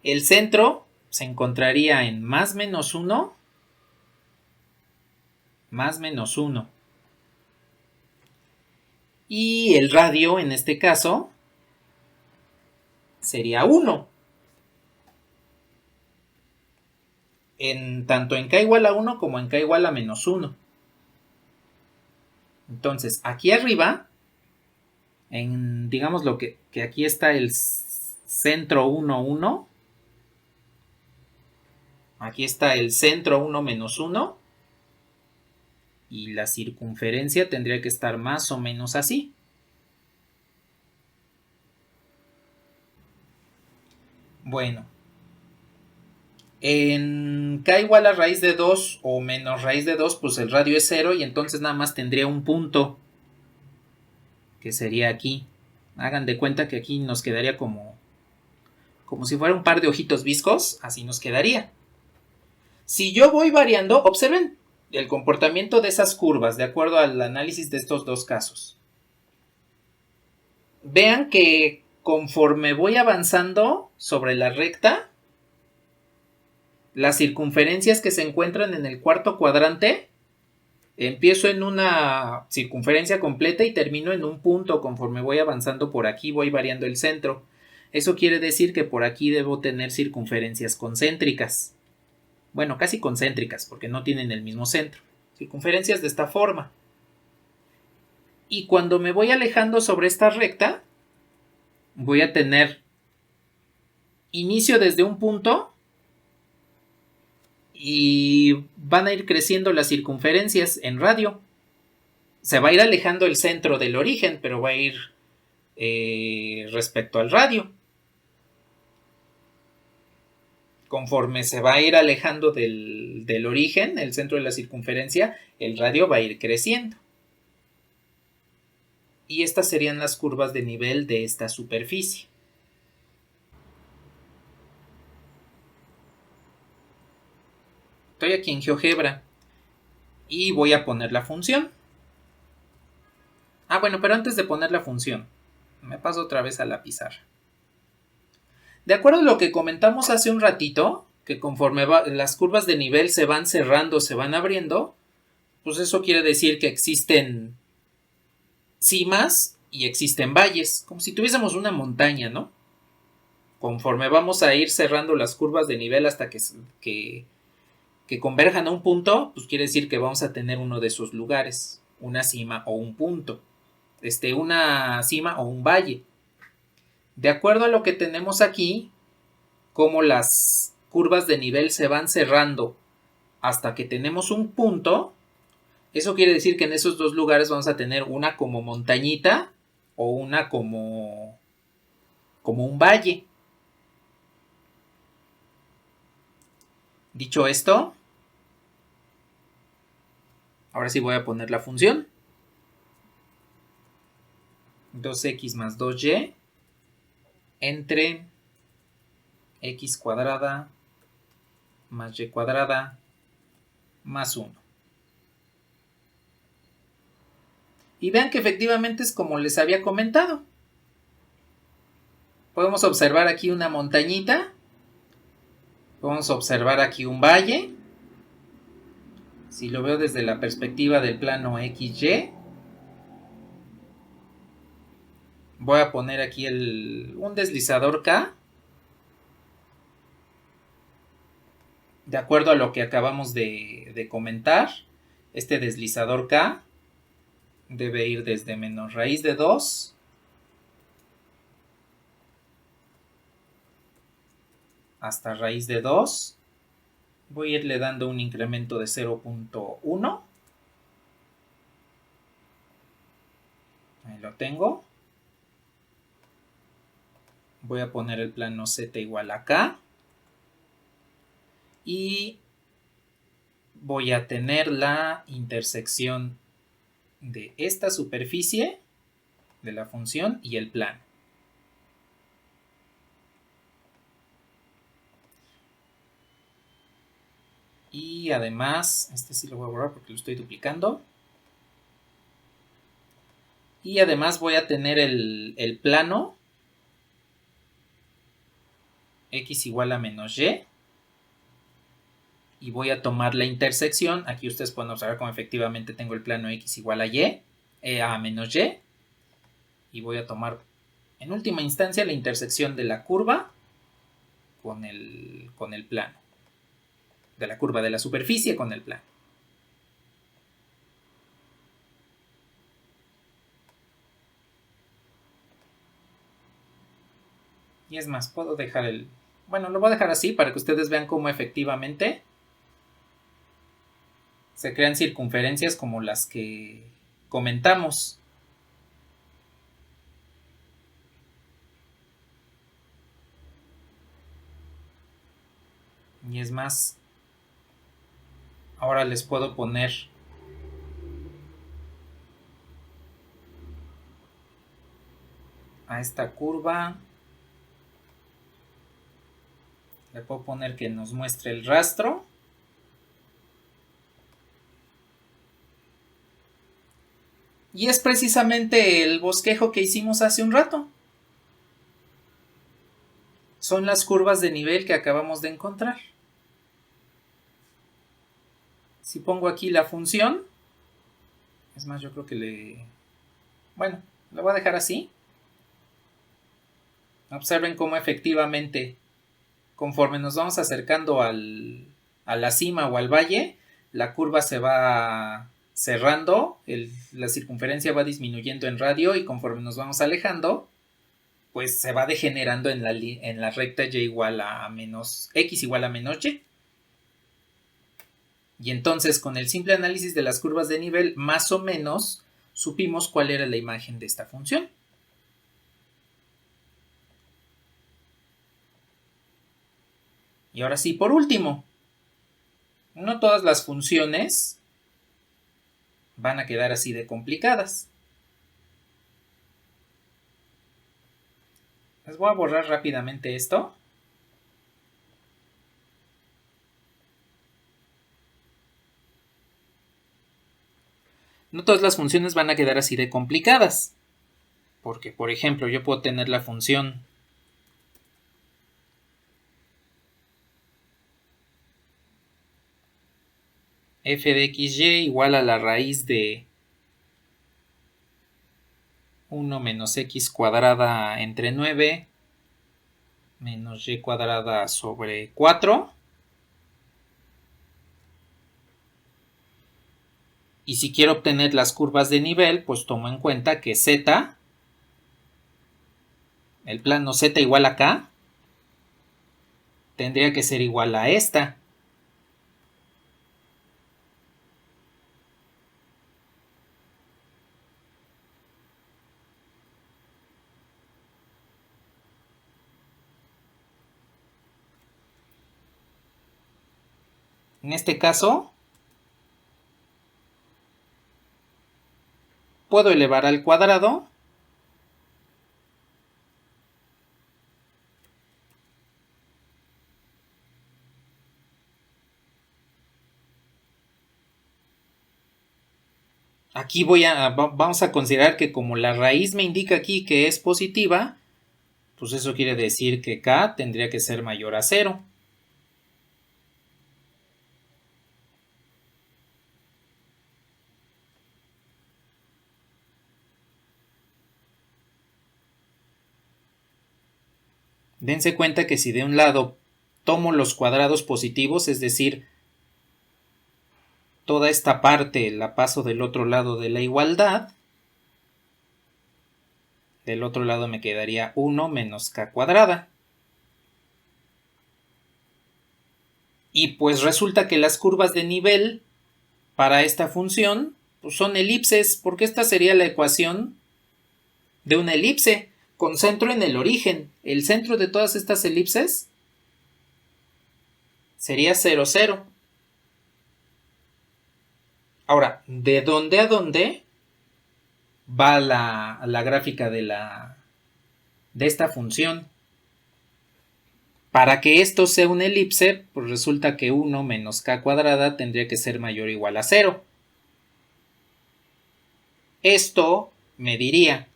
El centro se encontraría en más menos 1, más menos 1. Y el radio, en este caso, sería 1. Tanto en k igual a 1 como en k igual a menos 1. Entonces, aquí arriba, digamos lo que aquí está el centro 1, 1. Aquí está el centro 1 menos 1. Y la circunferencia tendría que estar más o menos así. Bueno. En k igual a raíz de 2 o menos raíz de 2, pues el radio es 0 y entonces nada más tendría un punto, que sería aquí. Hagan de cuenta que aquí nos quedaría como si fuera un par de ojitos viscos, así nos quedaría. Si yo voy variando, observen el comportamiento de esas curvas de acuerdo al análisis de estos dos casos. Vean que conforme voy avanzando sobre la recta, las circunferencias que se encuentran en el cuarto cuadrante, empiezo en una circunferencia completa y termino en un punto. Conforme voy avanzando por aquí, voy variando el centro. Eso quiere decir que por aquí debo tener circunferencias concéntricas. Bueno, casi concéntricas, porque no tienen el mismo centro. Circunferencias de esta forma. Y cuando me voy alejando sobre esta recta, voy a tener inicio desde un punto y van a ir creciendo las circunferencias en radio. Se va a ir alejando el centro del origen, pero va a ir respecto al radio. conforme se va a ir alejando del origen, el centro de la circunferencia, el radio va a ir creciendo. Y estas serían las curvas de nivel de esta superficie. Estoy aquí en GeoGebra y voy a poner la función. Bueno, pero antes de poner la función, me paso otra vez a la pizarra. De acuerdo a lo que comentamos hace un ratito, que conforme las curvas de nivel se van cerrando, se van abriendo, pues eso quiere decir que existen cimas y existen valles, como si tuviésemos una montaña, ¿no? Conforme vamos a ir cerrando las curvas de nivel hasta que converjan a un punto, pues quiere decir que vamos a tener uno de esos lugares, una cima o un punto, una cima o un valle. De acuerdo a lo que tenemos aquí, como las curvas de nivel se van cerrando hasta que tenemos un punto, eso quiere decir que en esos dos lugares vamos a tener una como montañita o una como un valle. Dicho esto, ahora sí voy a poner la función. 2x más 2y entre x cuadrada más y cuadrada más 1. Y vean que efectivamente es como les había comentado. Podemos observar aquí una montañita. Podemos observar aquí un valle. Si lo veo desde la perspectiva del plano XY, voy a poner aquí un deslizador K. De acuerdo a lo que acabamos de comentar, este deslizador K debe ir desde menos raíz de 2 hasta raíz de 2. Voy a irle dando un incremento de 0.1. Ahí lo tengo. Voy a poner el plano Z igual a K. Y voy a tener la intersección de esta superficie de la función y el plano. Y además, este sí lo voy a borrar porque lo estoy duplicando. Y además voy a tener el plano x igual a menos y. Y voy a tomar la intersección. Aquí ustedes pueden observar cómo efectivamente tengo el plano x igual a y, a menos y. Y voy a tomar en última instancia la intersección de la curva con el plano. De la curva de la superficie con el plano. Y es más, puedo dejar bueno, lo voy a dejar así para que ustedes vean cómo efectivamente se crean circunferencias como las que comentamos. Y es más, ahora les puedo poner a esta curva, le puedo poner que nos muestre el rastro. Y es precisamente el bosquejo que hicimos hace un rato. Son las curvas de nivel que acabamos de encontrar. Si pongo aquí la función, es más, yo creo que bueno, lo voy a dejar así. Observen cómo efectivamente, conforme nos vamos acercando a la cima o al valle, la curva se va cerrando, la circunferencia va disminuyendo en radio y conforme nos vamos alejando, pues se va degenerando en la recta y igual a menos x igual a menos y. Y entonces con el simple análisis de las curvas de nivel, más o menos supimos cuál era la imagen de esta función. Y ahora sí, por último, no todas las funciones van a quedar así de complicadas. Les voy a borrar rápidamente esto. No todas las funciones van a quedar así de complicadas. Porque, por ejemplo, yo puedo tener la función f de xy igual a la raíz de 1 menos x cuadrada entre 9 menos y cuadrada sobre 4. Y si quiero obtener las curvas de nivel, pues tomo en cuenta que z, el plano z igual a k, tendría que ser igual a esta. En este caso, puedo elevar al cuadrado aquí vamos a considerar que como la raíz me indica aquí que es positiva, pues eso quiere decir que k tendría que ser mayor a 0. Dense cuenta que si de un lado tomo los cuadrados positivos, es decir, toda esta parte la paso del otro lado de la igualdad, del otro lado me quedaría 1 menos k cuadrada. Y pues resulta que las curvas de nivel para esta función pues son elipses, porque esta sería la ecuación de una elipse con centro en el origen. El centro de todas estas elipses sería 0, 0. Ahora, ¿de dónde a dónde va la gráfica de esta función? Para que esto sea una elipse, pues resulta que 1 menos k cuadrada tendría que ser mayor o igual a 0. Esto me diría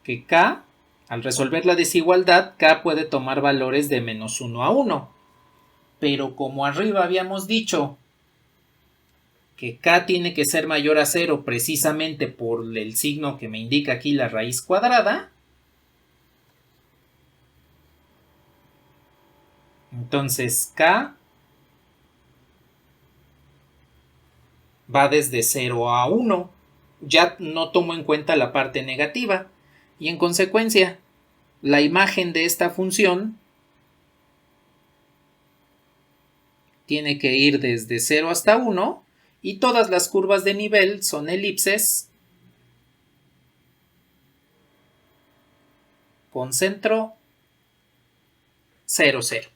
que k, al resolver la desigualdad, k puede tomar valores de menos 1 a 1. Pero como arriba habíamos dicho que k tiene que ser mayor a 0 precisamente por el signo que me indica aquí la raíz cuadrada, entonces k va desde 0 a 1. Ya no tomo en cuenta la parte negativa. Y en consecuencia, la imagen de esta función tiene que ir desde 0 hasta 1 y todas las curvas de nivel son elipses con centro 0, 0.